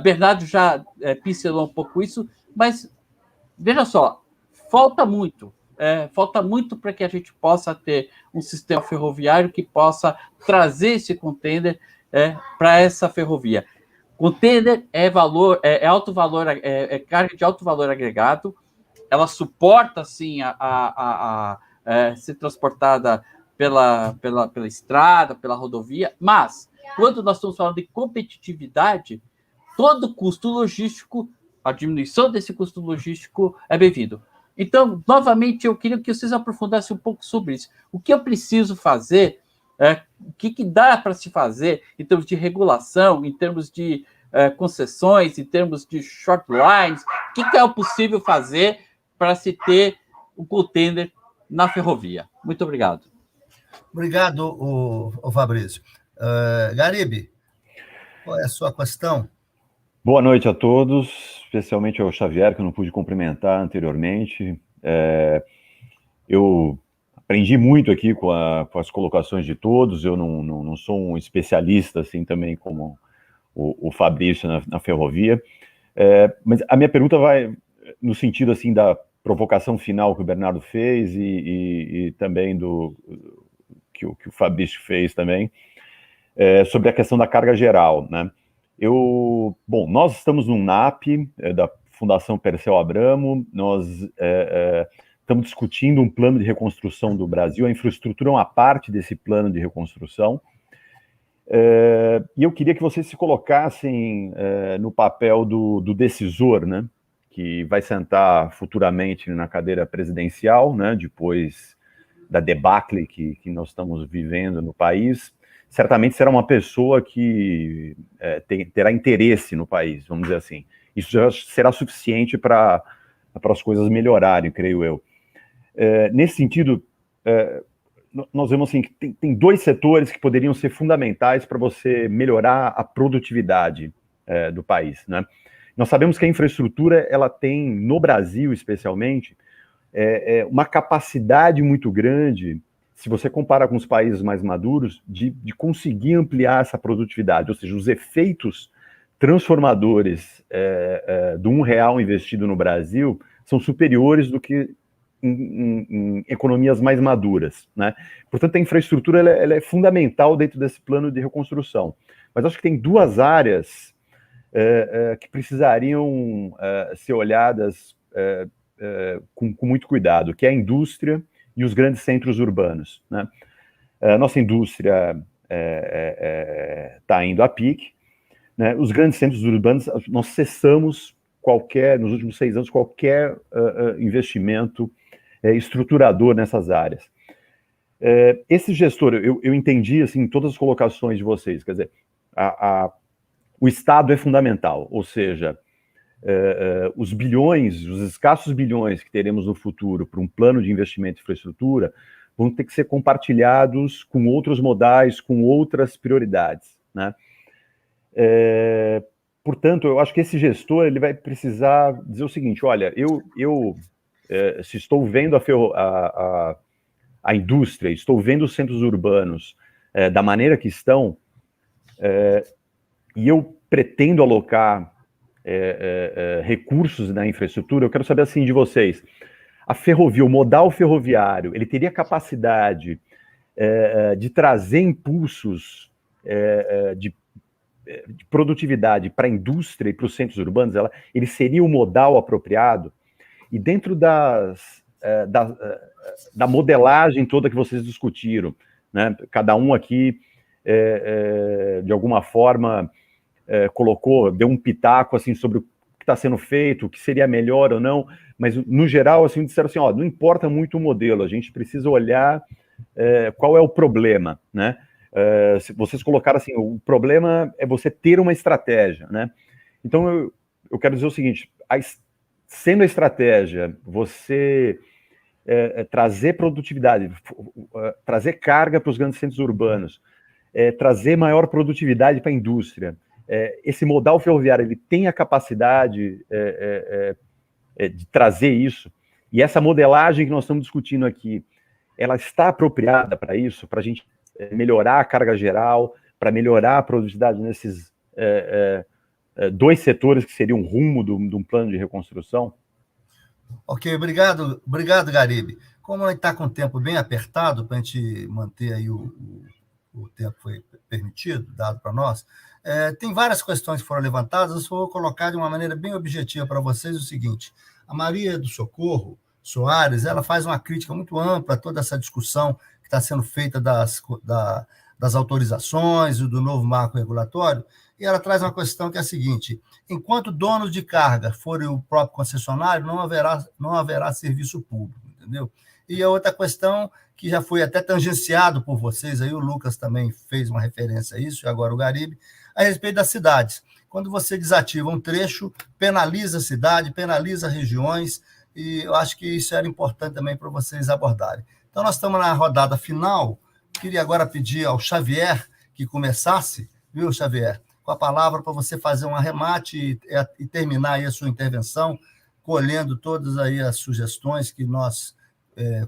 Bernardo já pincelou um pouco isso, mas veja só, falta muito. Falta muito para que a gente possa ter um sistema ferroviário que possa trazer esse container para essa ferrovia. Container é alto valor, carga de alto valor agregado. Ela suporta, sim, a ser transportada pela estrada, pela rodovia, mas quando nós estamos falando de competitividade, todo custo logístico, a diminuição desse custo logístico é bem-vindo. Então, novamente, eu queria que vocês aprofundassem um pouco sobre isso. O que eu preciso fazer, o que dá para se fazer em termos de regulação, em termos de concessões, em termos de short lines, o que é possível fazer para se ter o container na ferrovia. Muito obrigado. Obrigado, o Fabrício. Garibe, qual é a sua questão? Boa noite a todos, especialmente ao Xavier, que eu não pude cumprimentar anteriormente. Eu aprendi muito aqui com as colocações de todos. Eu não sou um especialista, assim, também como o Fabrício na ferrovia. Mas a minha pergunta vai no sentido, assim, da provocação final que o Bernardo fez e também que o Fabrício fez também, sobre a questão da carga geral, né? Bom, nós estamos num NAP da Fundação Perseu Abramo, nós estamos discutindo um plano de reconstrução do Brasil, a infraestrutura é uma parte desse plano de reconstrução, e eu queria que vocês se colocassem no papel do decisor, né, que vai sentar futuramente na cadeira presidencial, né, depois da debacle que nós estamos vivendo no país. Certamente será uma pessoa que terá interesse no país, vamos dizer assim. Isso já será suficiente para as coisas melhorarem, creio eu. Nesse sentido, nós vemos assim, que tem dois setores que poderiam ser fundamentais para você melhorar a produtividade do país, né? Nós sabemos que a infraestrutura, ela tem, no Brasil especialmente, uma capacidade muito grande, se você compara com os países mais maduros, de conseguir ampliar essa produtividade, ou seja, os efeitos transformadores do R$1 investido no Brasil são superiores do que em economias mais maduras, né? Portanto, a infraestrutura ela é fundamental dentro desse plano de reconstrução. Mas acho que tem duas áreas que precisariam ser olhadas com muito cuidado, que é a indústria e os grandes centros urbanos, né? Nossa indústria está indo a pique, né? Os grandes centros urbanos, nós cessamos nos últimos 6 anos, qualquer investimento estruturador nessas áreas. Esse gestor, eu entendi, assim, todas as colocações de vocês, quer dizer, o Estado é fundamental, ou seja, os escassos bilhões que teremos no futuro para um plano de investimento em infraestrutura vão ter que ser compartilhados com outros modais, com outras prioridades, né? Portanto, eu acho que esse gestor ele vai precisar dizer o seguinte: olha, se estou vendo a indústria, estou vendo os centros urbanos da maneira que estão, e eu pretendo alocar recursos na infraestrutura, eu quero saber assim de vocês, a ferrovia, o modal ferroviário, ele teria capacidade de trazer impulsos de produtividade para a indústria e para os centros urbanos? Ele seria o modal apropriado? E dentro da modelagem toda que vocês discutiram, né, cada um aqui, de alguma forma, deu um pitaco assim, sobre o que está sendo feito, o que seria melhor ou não, mas, no geral, assim, disseram assim, não importa muito o modelo, a gente precisa olhar qual é o problema, né? Se vocês colocaram assim, o problema é você ter uma estratégia, né? Então, eu quero dizer o seguinte, sendo a estratégia você trazer produtividade, trazer carga para os grandes centros urbanos, trazer maior produtividade para a indústria, esse modal ferroviário, ele tem a capacidade de trazer isso, e essa modelagem que nós estamos discutindo aqui, ela está apropriada para isso, para a gente melhorar a carga geral, para melhorar a produtividade nesses dois setores que seriam rumo de um plano de reconstrução? Ok, obrigado, Garibe. Como a gente está com o tempo bem apertado, para a gente manter aí o tempo que foi permitido, dado para nós, tem várias questões que foram levantadas, eu só vou colocar de uma maneira bem objetiva para vocês o seguinte: a Maria do Socorro Soares, ela faz uma crítica muito ampla a toda essa discussão que está sendo feita das autorizações e do novo marco regulatório, e ela traz uma questão que é a seguinte: enquanto donos de carga forem o próprio concessionário, não haverá serviço público, entendeu? E a outra questão, que já foi até tangenciado por vocês, aí o Lucas também fez uma referência a isso, e agora o Garibe, a respeito das cidades. Quando você desativa um trecho, penaliza a cidade, penaliza regiões, e eu acho que isso era importante também para vocês abordarem. Então, nós estamos na rodada final. Queria agora pedir ao Xavier que começasse, viu, Xavier, com a palavra para você fazer um arremate e terminar aí a sua intervenção, colhendo todas aí as sugestões que nós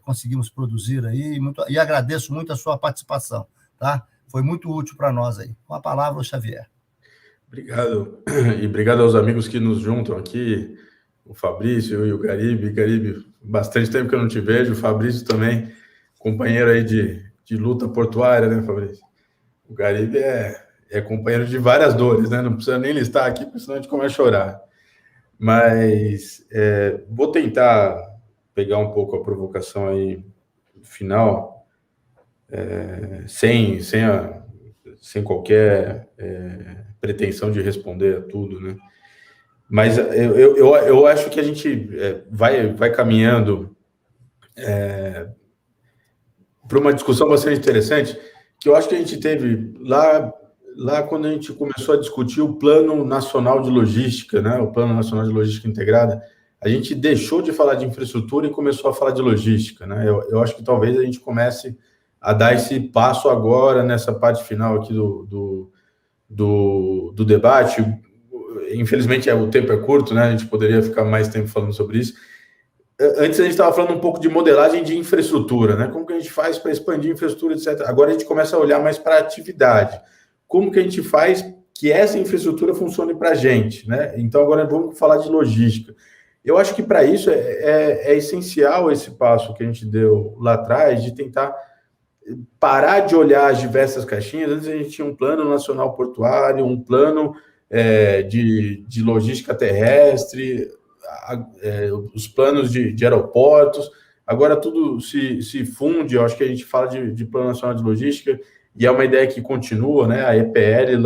conseguimos produzir aí, e agradeço muito a sua participação, tá? Foi muito útil para nós aí. Com a palavra, o Xavier. Obrigado, e obrigado aos amigos que nos juntam aqui, o Fabrício e o Garibe. Garibe, bastante tempo que eu não te vejo, o Fabrício também, companheiro aí de luta portuária, né, Fabrício? O Garibe é companheiro de várias dores, né? Não precisa nem listar aqui, porque senão a gente começa a chorar. Mas vou tentar pegar um pouco a provocação aí final, sem qualquer pretensão de responder a tudo, né? Mas eu acho que a gente vai caminhando para uma discussão bastante interessante, que eu acho que a gente teve lá quando a gente começou a discutir o Plano Nacional de Logística, né? O Plano Nacional de Logística Integrada. A gente deixou de falar de infraestrutura e começou a falar de logística, né? Eu acho que talvez a gente comece a dar esse passo agora, nessa parte final aqui do debate. Infelizmente, o tempo é curto, né? A gente poderia ficar mais tempo falando sobre isso. Antes a gente estava falando um pouco de modelagem de infraestrutura, né? Como que a gente faz para expandir infraestrutura, etc. Agora a gente começa a olhar mais para a atividade. Como que a gente faz que essa infraestrutura funcione para a gente, né? Então agora vamos falar de logística. Eu acho que para isso é essencial esse passo que a gente deu lá atrás, de tentar parar de olhar as diversas caixinhas. Antes a gente tinha um plano nacional portuário, um plano de logística terrestre, os planos de aeroportos. Agora tudo se funde. Eu acho que a gente fala de Plano Nacional de Logística, e é uma ideia que continua, né? A EPL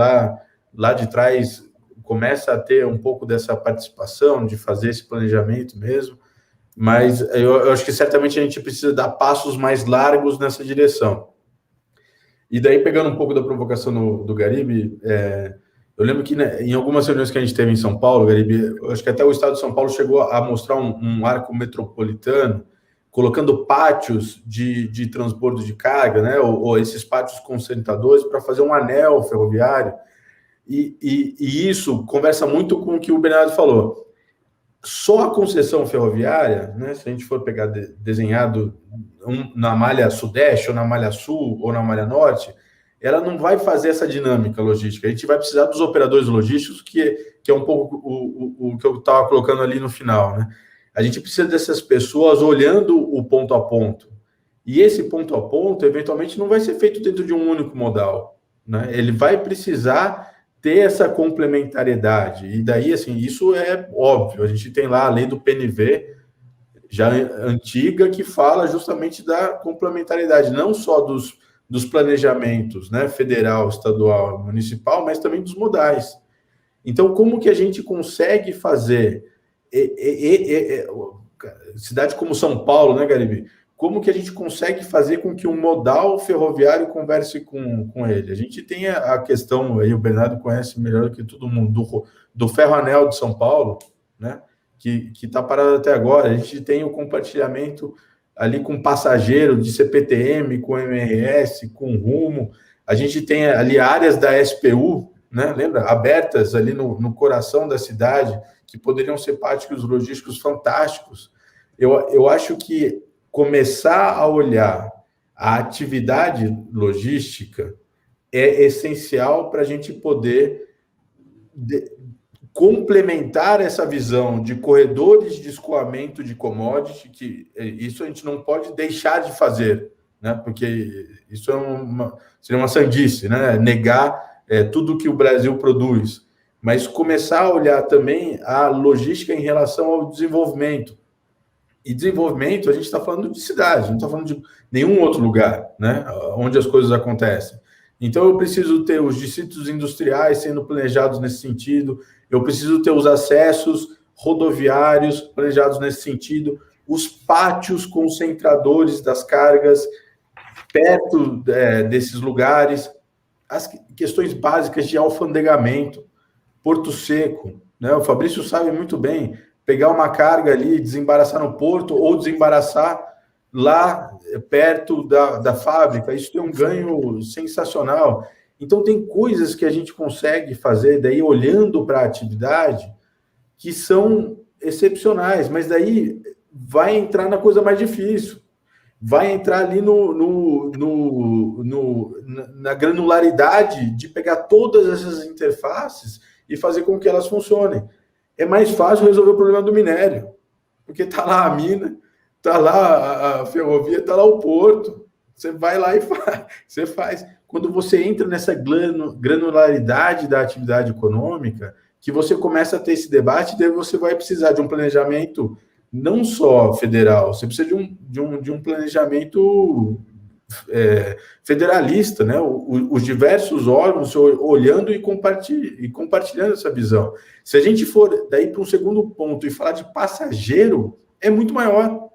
lá de trás começa a ter um pouco dessa participação, de fazer esse planejamento mesmo, mas eu acho que certamente a gente precisa dar passos mais largos nessa direção. E daí, pegando um pouco da provocação do Garibe, eu lembro que, né, em algumas reuniões que a gente teve em São Paulo, Garibe, eu acho que até o Estado de São Paulo chegou a mostrar um arco metropolitano, colocando pátios de transbordo de carga, né, ou esses pátios concentradores, para fazer um anel ferroviário. E isso conversa muito com o que o Bernardo falou. Só a concessão ferroviária, né, se a gente for pegar desenhado na malha sudeste, ou na malha sul, ou na malha norte, ela não vai fazer essa dinâmica logística. A gente vai precisar dos operadores logísticos, que é um pouco o que eu estava colocando ali no final, né? A gente precisa dessas pessoas olhando o ponto a ponto. E esse ponto a ponto, eventualmente, não vai ser feito dentro de um único modal, né? Ele vai precisar ter essa complementariedade. E daí, assim, isso é óbvio. A gente tem lá a lei do PNV, já antiga, que fala justamente da complementariedade, não só dos planejamentos, né, federal, estadual, municipal, mas também dos modais. Então, como que a gente consegue fazer cidade como São Paulo, né, Garibe? Como que a gente consegue fazer com que um modal ferroviário converse com ele? A gente tem a questão, aí o Bernardo conhece melhor do que todo mundo, do ferroanel de São Paulo, né, que está parado até agora. A gente tem o compartilhamento ali com passageiro de CPTM, com MRS, com Rumo. A gente tem ali áreas da SPU, né, lembra? Abertas ali no coração da cidade, que poderiam ser pátios logísticos fantásticos. Eu acho que começar a olhar a atividade logística é essencial para a gente poder complementar essa visão de corredores de escoamento de commodity, que isso a gente não pode deixar de fazer, né? Porque isso seria uma sandice, né? Negar tudo que o Brasil produz, mas começar a olhar também a logística em relação ao desenvolvimento. E desenvolvimento, a gente está falando de cidade, não está falando de nenhum outro lugar, né? Onde as coisas acontecem. Então, eu preciso ter os distritos industriais sendo planejados nesse sentido, eu preciso ter os acessos rodoviários planejados nesse sentido, os pátios concentradores das cargas perto desses lugares, as questões básicas de alfandegamento, Porto Seco, né? O Fabrício sabe muito bem, pegar uma carga ali, desembaraçar no porto ou desembaraçar lá perto da fábrica, isso tem um ganho sensacional. Então, tem coisas que a gente consegue fazer, daí olhando para a atividade, que são excepcionais, mas daí vai entrar na coisa mais difícil, vai entrar ali na granularidade de pegar todas essas interfaces e fazer com que elas funcionem. É mais fácil resolver o problema do minério, porque está lá a mina, está lá a ferrovia, está lá o porto. Você vai lá e você faz. Quando você entra nessa granularidade da atividade econômica, que você começa a ter esse debate, daí você vai precisar de um planejamento não só federal, você precisa de um planejamento federalista, né? Os diversos órgãos olhando e compartilhando essa visão. Se a gente for daí para um segundo ponto e falar de passageiro, é muito maior.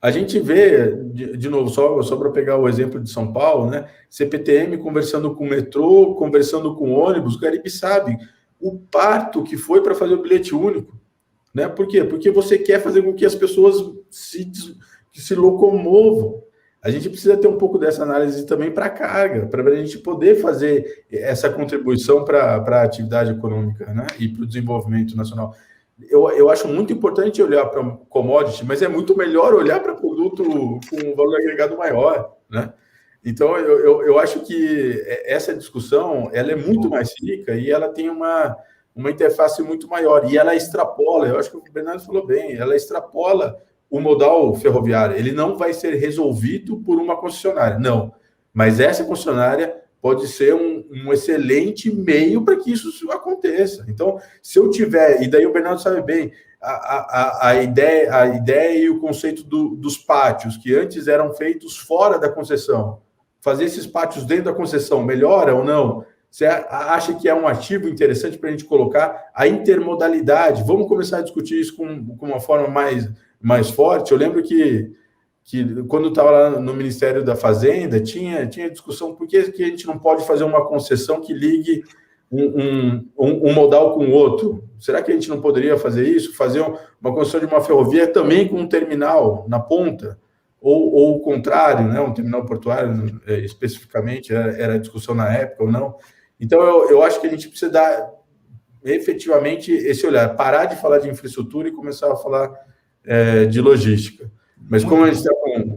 A gente vê, de novo, só para pegar o exemplo de São Paulo, né? CPTM conversando com o metrô, conversando com o ônibus, o Garibe sabe o parto que foi para fazer o bilhete único, né? Por quê? Porque você quer fazer com que as pessoas se locomovam. A gente precisa ter um pouco dessa análise também para a carga, para a gente poder fazer essa contribuição para a atividade econômica, né? E para o desenvolvimento nacional. Eu acho muito importante olhar para commodity, mas é muito melhor olhar para produto com um valor agregado maior, né? Então, eu acho que essa discussão ela é muito mais rica e ela tem uma interface muito maior. E ela extrapola, eu acho que o Bernardo falou bem, ela extrapola o modal ferroviário. Ele não vai ser resolvido por uma concessionária, não. Mas essa concessionária pode ser um excelente meio para que isso aconteça. Então, se eu tiver... E daí o Bernardo sabe bem, a ideia e o conceito dos pátios, que antes eram feitos fora da concessão. Fazer esses pátios dentro da concessão melhora ou não? Você acha que é um ativo interessante para a gente colocar? A intermodalidade, vamos começar a discutir isso com uma forma mais forte. Eu lembro que quando eu estava lá no Ministério da Fazenda, tinha discussão por que a gente não pode fazer uma concessão que ligue um modal com o outro. Será que a gente não poderia fazer isso? Fazer uma concessão de uma ferrovia também com um terminal na ponta? Ou o contrário, né? Um terminal portuário, especificamente, era a discussão na época ou não. Então, eu acho que a gente precisa dar efetivamente esse olhar, parar de falar de infraestrutura e começar a falar de logística. Mas como a gente está com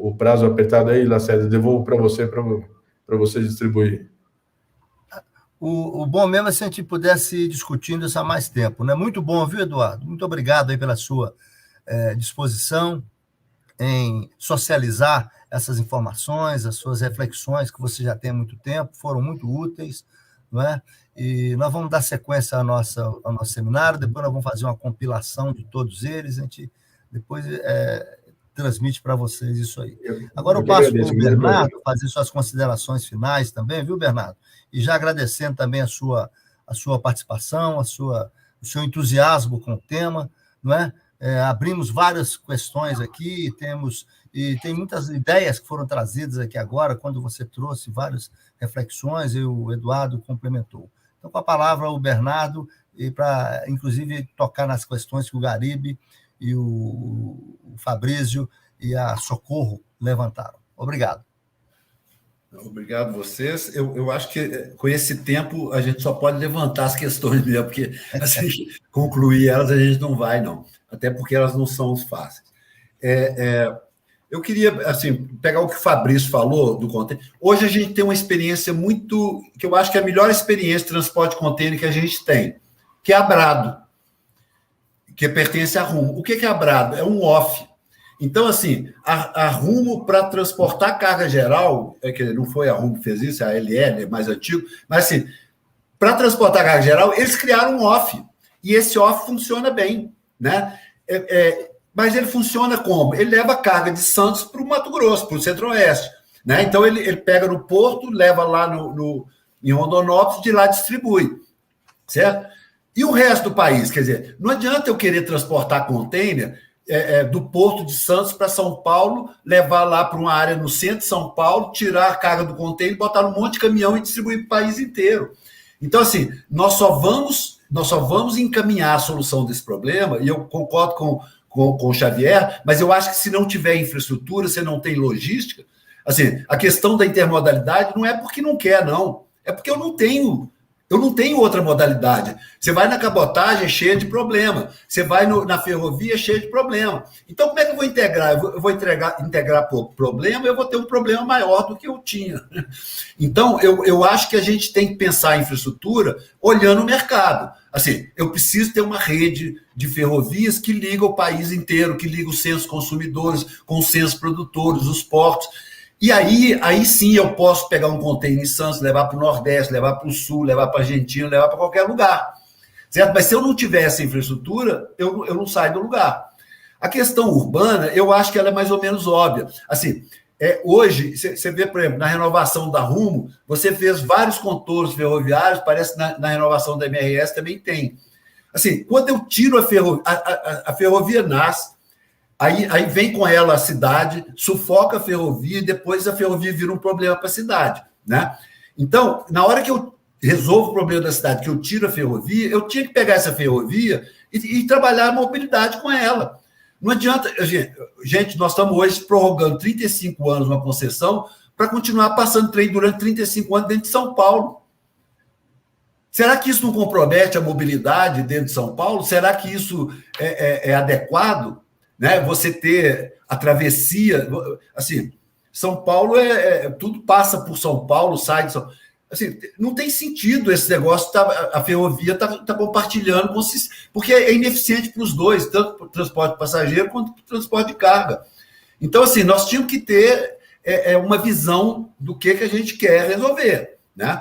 o prazo apertado aí, Lacerda, devolvo para você distribuir. O bom mesmo é se a gente pudesse ir discutindo isso há mais tempo, né? Muito bom, viu, Eduardo? Muito obrigado aí pela sua disposição em socializar essas informações, as suas reflexões que você já tem há muito tempo, foram muito úteis, não é? E nós vamos dar sequência ao nosso seminário, depois nós vamos fazer uma compilação de todos eles, a gente depois transmite para vocês isso aí. Agora eu passo para o Bernardo fazer suas considerações finais também, viu, Bernardo? E já agradecendo também a sua participação, o seu entusiasmo com o tema, não é? Abrimos várias questões aqui, tem muitas ideias que foram trazidas aqui agora, quando você trouxe várias reflexões e o Eduardo complementou. Então, com a palavra, o Bernardo, e para, inclusive, tocar nas questões que o Garibe e o Fabrício e a Socorro levantaram. Obrigado. Obrigado a vocês. Eu acho que com esse tempo a gente só pode levantar as questões mesmo, porque assim, concluir elas a gente não vai, não. Até porque elas não são fáceis. Eu queria, assim, pegar o que o Fabrício falou do container. Hoje a gente tem uma experiência muito, que eu acho que é a melhor experiência de transporte de container que a gente tem, que é a Brado, que pertence à Rumo. O que é a Brado? É um off. Então, assim, a Rumo, para transportar carga geral, que não foi a Rumo que fez isso, a LL, é mais antigo, mas, assim, para transportar carga geral, eles criaram um off. E esse off funciona bem, né? Mas ele funciona como? Ele leva carga de Santos para o Mato Grosso, para o Centro-Oeste. Né? Então, ele pega no porto, leva lá em Rondonópolis, de lá distribui. Certo? E o resto do país? Quer dizer, não adianta eu querer transportar container do porto de Santos para São Paulo, levar lá para uma área no centro de São Paulo, tirar a carga do container, botar num monte de caminhão e distribuir para o país inteiro. Então, assim, nós só vamos encaminhar a solução desse problema, e eu concordo com o Xavier, mas eu acho que se não tiver infraestrutura, você não tem logística, assim, a questão da intermodalidade não é porque não quer, não. É porque eu não tenho outra modalidade. Você vai na cabotagem, cheia de problema. Você vai na ferrovia, cheia de problema. Então, como é que eu vou integrar? Eu vou integrar pouco problema, eu vou ter um problema maior do que eu tinha. Então, eu acho que a gente tem que pensar a infraestrutura olhando o mercado. Assim, eu preciso ter uma rede de ferrovias que liga o país inteiro, que liga os centros consumidores com os centros produtores, os portos. E aí sim eu posso pegar um container em Santos, levar para o Nordeste, levar para o Sul, levar para a Argentina, levar para qualquer lugar. Certo? Mas se eu não tiver essa infraestrutura, eu não saio do lugar. A questão urbana, eu acho que ela é mais ou menos óbvia. Assim, hoje, você vê, por exemplo, na renovação da Rumo, você fez vários contornos ferroviários, parece que na renovação da MRS também tem. Assim, quando eu tiro a ferrovia nasce, aí vem com ela a cidade, sufoca a ferrovia e depois a ferrovia vira um problema para a cidade. Né? Então, na hora que eu resolvo o problema da cidade, que eu tiro a ferrovia, eu tinha que pegar essa ferrovia e trabalhar a mobilidade com ela. Não adianta... Gente, nós estamos hoje prorrogando 35 anos uma concessão para continuar passando trem durante 35 anos dentro de São Paulo. Será que isso não compromete a mobilidade dentro de São Paulo? Será que isso é adequado? Né? Você ter a travessia... Assim, São Paulo tudo passa por São Paulo, sai de São Paulo. Assim, não tem sentido esse negócio, a ferrovia está compartilhando, porque é ineficiente para os dois, tanto para o transporte de passageiro quanto para o transporte de carga. Então, assim, nós tínhamos que ter uma visão do que a gente quer resolver. Né?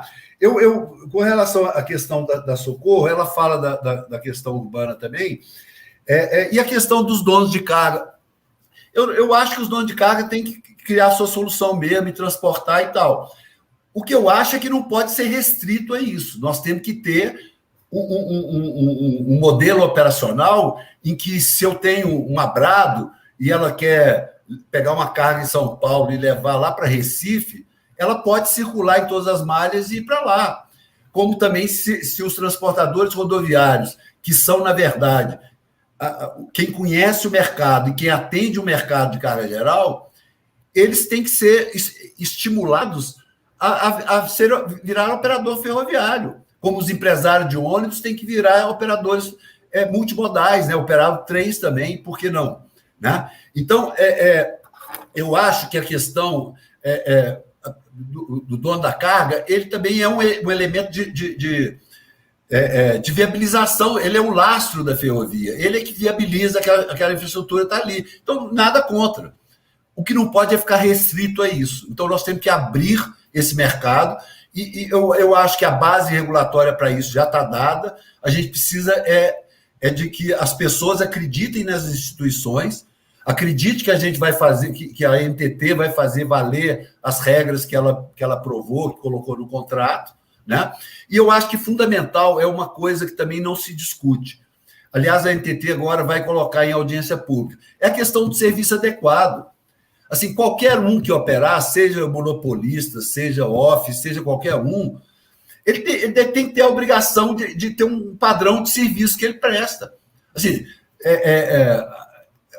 Com relação à questão da Socorro, ela fala da questão urbana também, e a questão dos donos de carga. Eu acho que os donos de carga têm que criar a sua solução mesmo e transportar e tal. O que eu acho é que não pode ser restrito a isso. Nós temos que ter um modelo operacional em que, se eu tenho um Abrado e ela quer pegar uma carga em São Paulo e levar lá para Recife, ela pode circular em todas as malhas e ir para lá. Como também se os transportadores rodoviários, que são, na verdade, quem conhece o mercado e quem atende o mercado de carga geral, eles têm que ser estimulados a virar operador ferroviário, como os empresários de ônibus têm que virar operadores multimodais, né? Operar trens também, por que não? Né? Então, eu acho que a questão do dono da carga, ele também é um elemento de viabilização, ele é um lastro da ferrovia, ele é que viabiliza aquela infraestrutura está ali. Então, nada contra. O que não pode é ficar restrito a isso. Então, nós temos que abrir esse mercado, e eu acho que a base regulatória para isso já está dada. A gente precisa de que as pessoas acreditem nas instituições, acredite que a gente vai fazer, que a NTT vai fazer valer as regras que ela aprovou, que colocou no contrato, né? E eu acho que fundamental é uma coisa que também não se discute. Aliás, a NTT agora vai colocar em audiência pública. É a questão do serviço adequado. Assim, qualquer um que operar, seja monopolista, seja off, seja qualquer um, ele tem que ter a obrigação de ter um padrão de serviço que ele presta.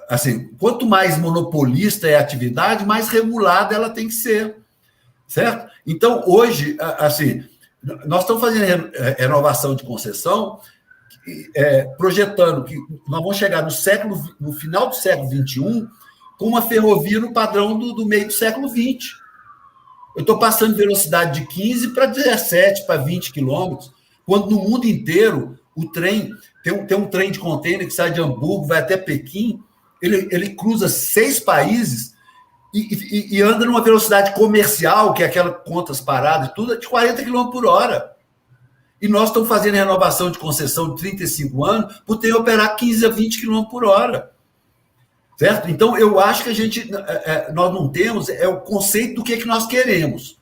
Assim, quanto mais monopolista é a atividade, mais regulada ela tem que ser. Certo? Então, hoje, assim, nós estamos fazendo renovação de concessão, projetando que nós vamos chegar no final do século XXI com uma ferrovia no padrão do meio do século XX. Eu estou passando de velocidade de 15 para 17, para 20 quilômetros, quando no mundo inteiro o trem, tem um trem de contêiner que sai de Hamburgo, vai até Pequim, ele cruza 6 países e anda numa velocidade comercial, que é aquela contas paradas, tudo, de 40 km por hora. E nós estamos fazendo renovação de concessão de 35 anos por ter que operar 15 a 20 km por hora. Certo? Então, eu acho que nós não temos o conceito do que nós queremos.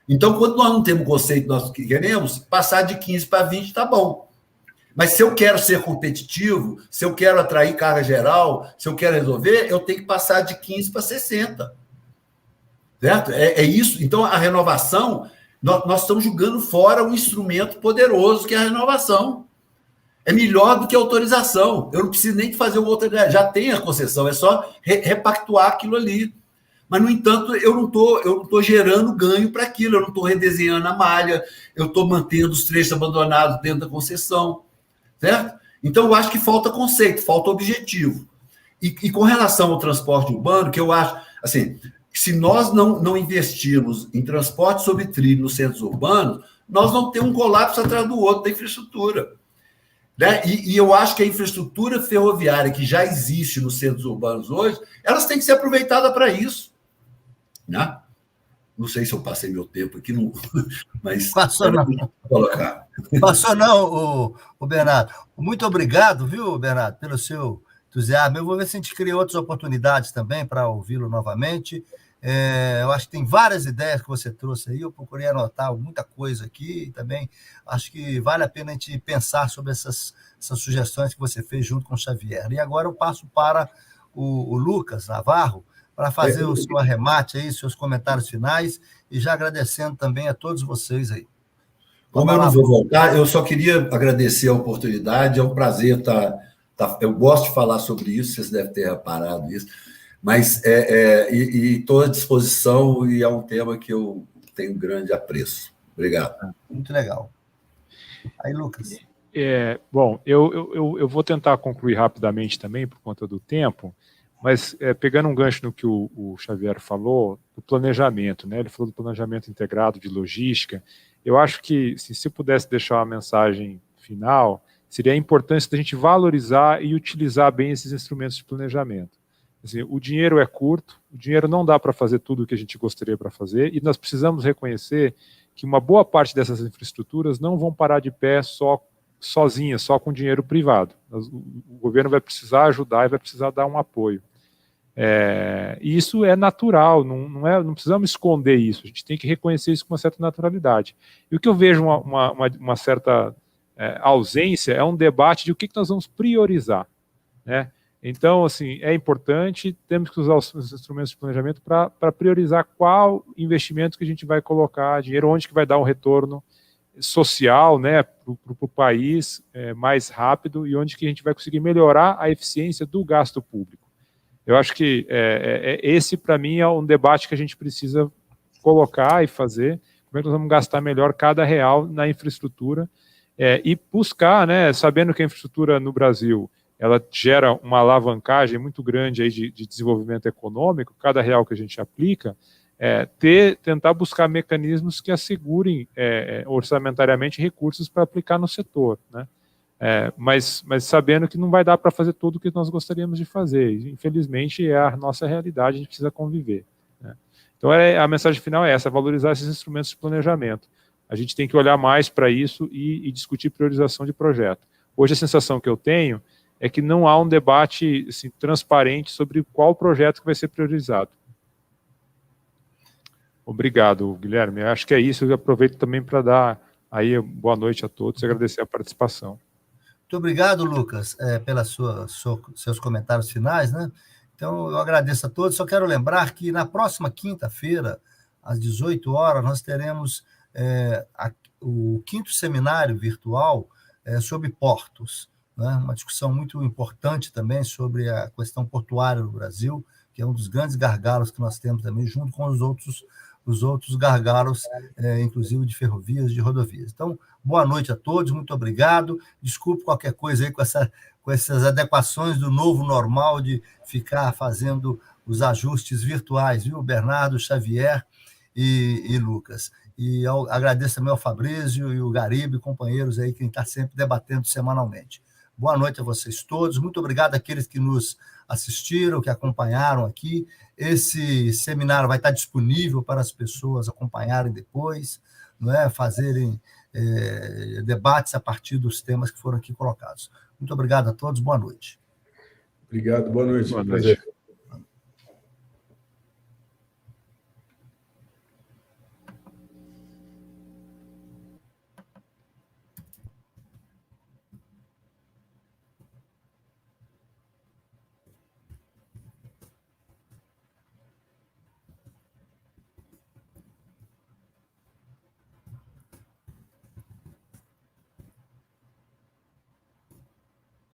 Então, quando nós não temos o conceito do nós que queremos, passar de 15 para 20 está bom. Mas se eu quero ser competitivo, se eu quero atrair carga geral, se eu quero resolver, eu tenho que passar de 15 para 60. Certo? É isso. Então, a renovação, nós estamos jogando fora um instrumento poderoso que é a renovação. É melhor do que a autorização. Eu não preciso nem fazer uma outra, já tem a concessão, é só repactuar aquilo ali. Mas, no entanto, eu não estou gerando ganho para aquilo, eu não estou redesenhando a malha, eu estou mantendo os trechos abandonados dentro da concessão. Certo? Então, eu acho que falta conceito, falta objetivo. E com relação ao transporte urbano, que eu acho, assim, se nós não investirmos em transporte sobre trilho nos centros urbanos, nós vamos ter um colapso atrás do outro da infraestrutura. Né? E eu acho que a infraestrutura ferroviária que já existe nos centros urbanos hoje, elas têm que ser aproveitadas para isso. Né? Não sei se eu passei meu tempo aqui, mas... Passou não. Colocar. Passou não, o Bernardo. Muito obrigado, viu, Bernardo, pelo seu entusiasmo. Eu vou ver se a gente cria outras oportunidades também para ouvi-lo novamente. Eu acho que tem várias ideias que você trouxe aí, eu procurei anotar muita coisa aqui também. Acho que vale a pena a gente pensar sobre essas sugestões que você fez junto com o Xavier. E agora eu passo para o Lucas Navarro para fazer o seu arremate aí, seus comentários finais, e já agradecendo também a todos vocês aí. Como eu não vou voltar, eu só queria agradecer a oportunidade, é um prazer estar eu gosto de falar sobre isso, vocês devem ter reparado isso, mas estou à disposição e é um tema que eu tenho grande apreço. Obrigado. Muito legal. Aí, Lucas. Bom, eu vou tentar concluir rapidamente também, por conta do tempo, mas pegando um gancho no que o Xavier falou, do planejamento, né? Ele falou do planejamento integrado de logística. Eu acho que, se eu pudesse deixar uma mensagem final, seria a importância da gente valorizar e utilizar bem esses instrumentos de planejamento. Assim, o dinheiro é curto, o dinheiro não dá para fazer tudo o que a gente gostaria para fazer, e nós precisamos reconhecer que uma boa parte dessas infraestruturas não vão parar de pé sozinhas, só com dinheiro privado. O governo vai precisar ajudar e vai precisar dar um apoio. E isso é natural, não precisamos esconder isso, a gente tem que reconhecer isso com uma certa naturalidade. E o que eu vejo uma certa ausência é um debate de o que nós vamos priorizar. Né? Então, assim, é importante, temos que usar os instrumentos de planejamento para priorizar qual investimento que a gente vai colocar, dinheiro, onde que vai dar um retorno social, né, para o país mais rápido e onde que a gente vai conseguir melhorar a eficiência do gasto público. Eu acho que esse, para mim, é um debate que a gente precisa colocar e fazer, como é que nós vamos gastar melhor cada real na infraestrutura e buscar, né, sabendo que a infraestrutura no Brasil ela gera uma alavancagem muito grande aí de desenvolvimento econômico, cada real que a gente aplica, tentar buscar mecanismos que assegurem orçamentariamente recursos para aplicar no setor, né? Mas sabendo que não vai dar para fazer tudo o que nós gostaríamos de fazer. Infelizmente, é a nossa realidade, a gente precisa conviver. Né? Então, a mensagem final é essa, valorizar esses instrumentos de planejamento. A gente tem que olhar mais para isso e discutir priorização de projeto. Hoje, a sensação que eu tenho é que não há um debate assim, transparente sobre qual projeto que vai ser priorizado. Obrigado, Guilherme. Eu acho que é isso. Eu aproveito também para dar aí boa noite a todos e agradecer a participação. Muito obrigado, Lucas, pelos seus comentários finais, né? Então, eu agradeço a todos. Só quero lembrar que na próxima quinta-feira, às 18 horas, nós teremos o 5º seminário virtual sobre portos, né? Uma discussão muito importante também sobre a questão portuária no Brasil, que é um dos grandes gargalos que nós temos também, junto com os outros gargalos, inclusive de ferrovias, de rodovias. Então, boa noite a todos, muito obrigado. Desculpe qualquer coisa aí com essas adequações do novo normal de ficar fazendo os ajustes virtuais, viu, Bernardo, Xavier e Lucas. E eu agradeço também ao Fabrício e o Garibe, companheiros aí que está sempre debatendo semanalmente. Boa noite a vocês todos. Muito obrigado àqueles que nos assistiram, que acompanharam aqui. Esse seminário vai estar disponível para as pessoas acompanharem depois, não é? Fazerem debates a partir dos temas que foram aqui colocados. Muito obrigado a todos. Boa noite. Obrigado. Boa noite. Boa noite. Prazer.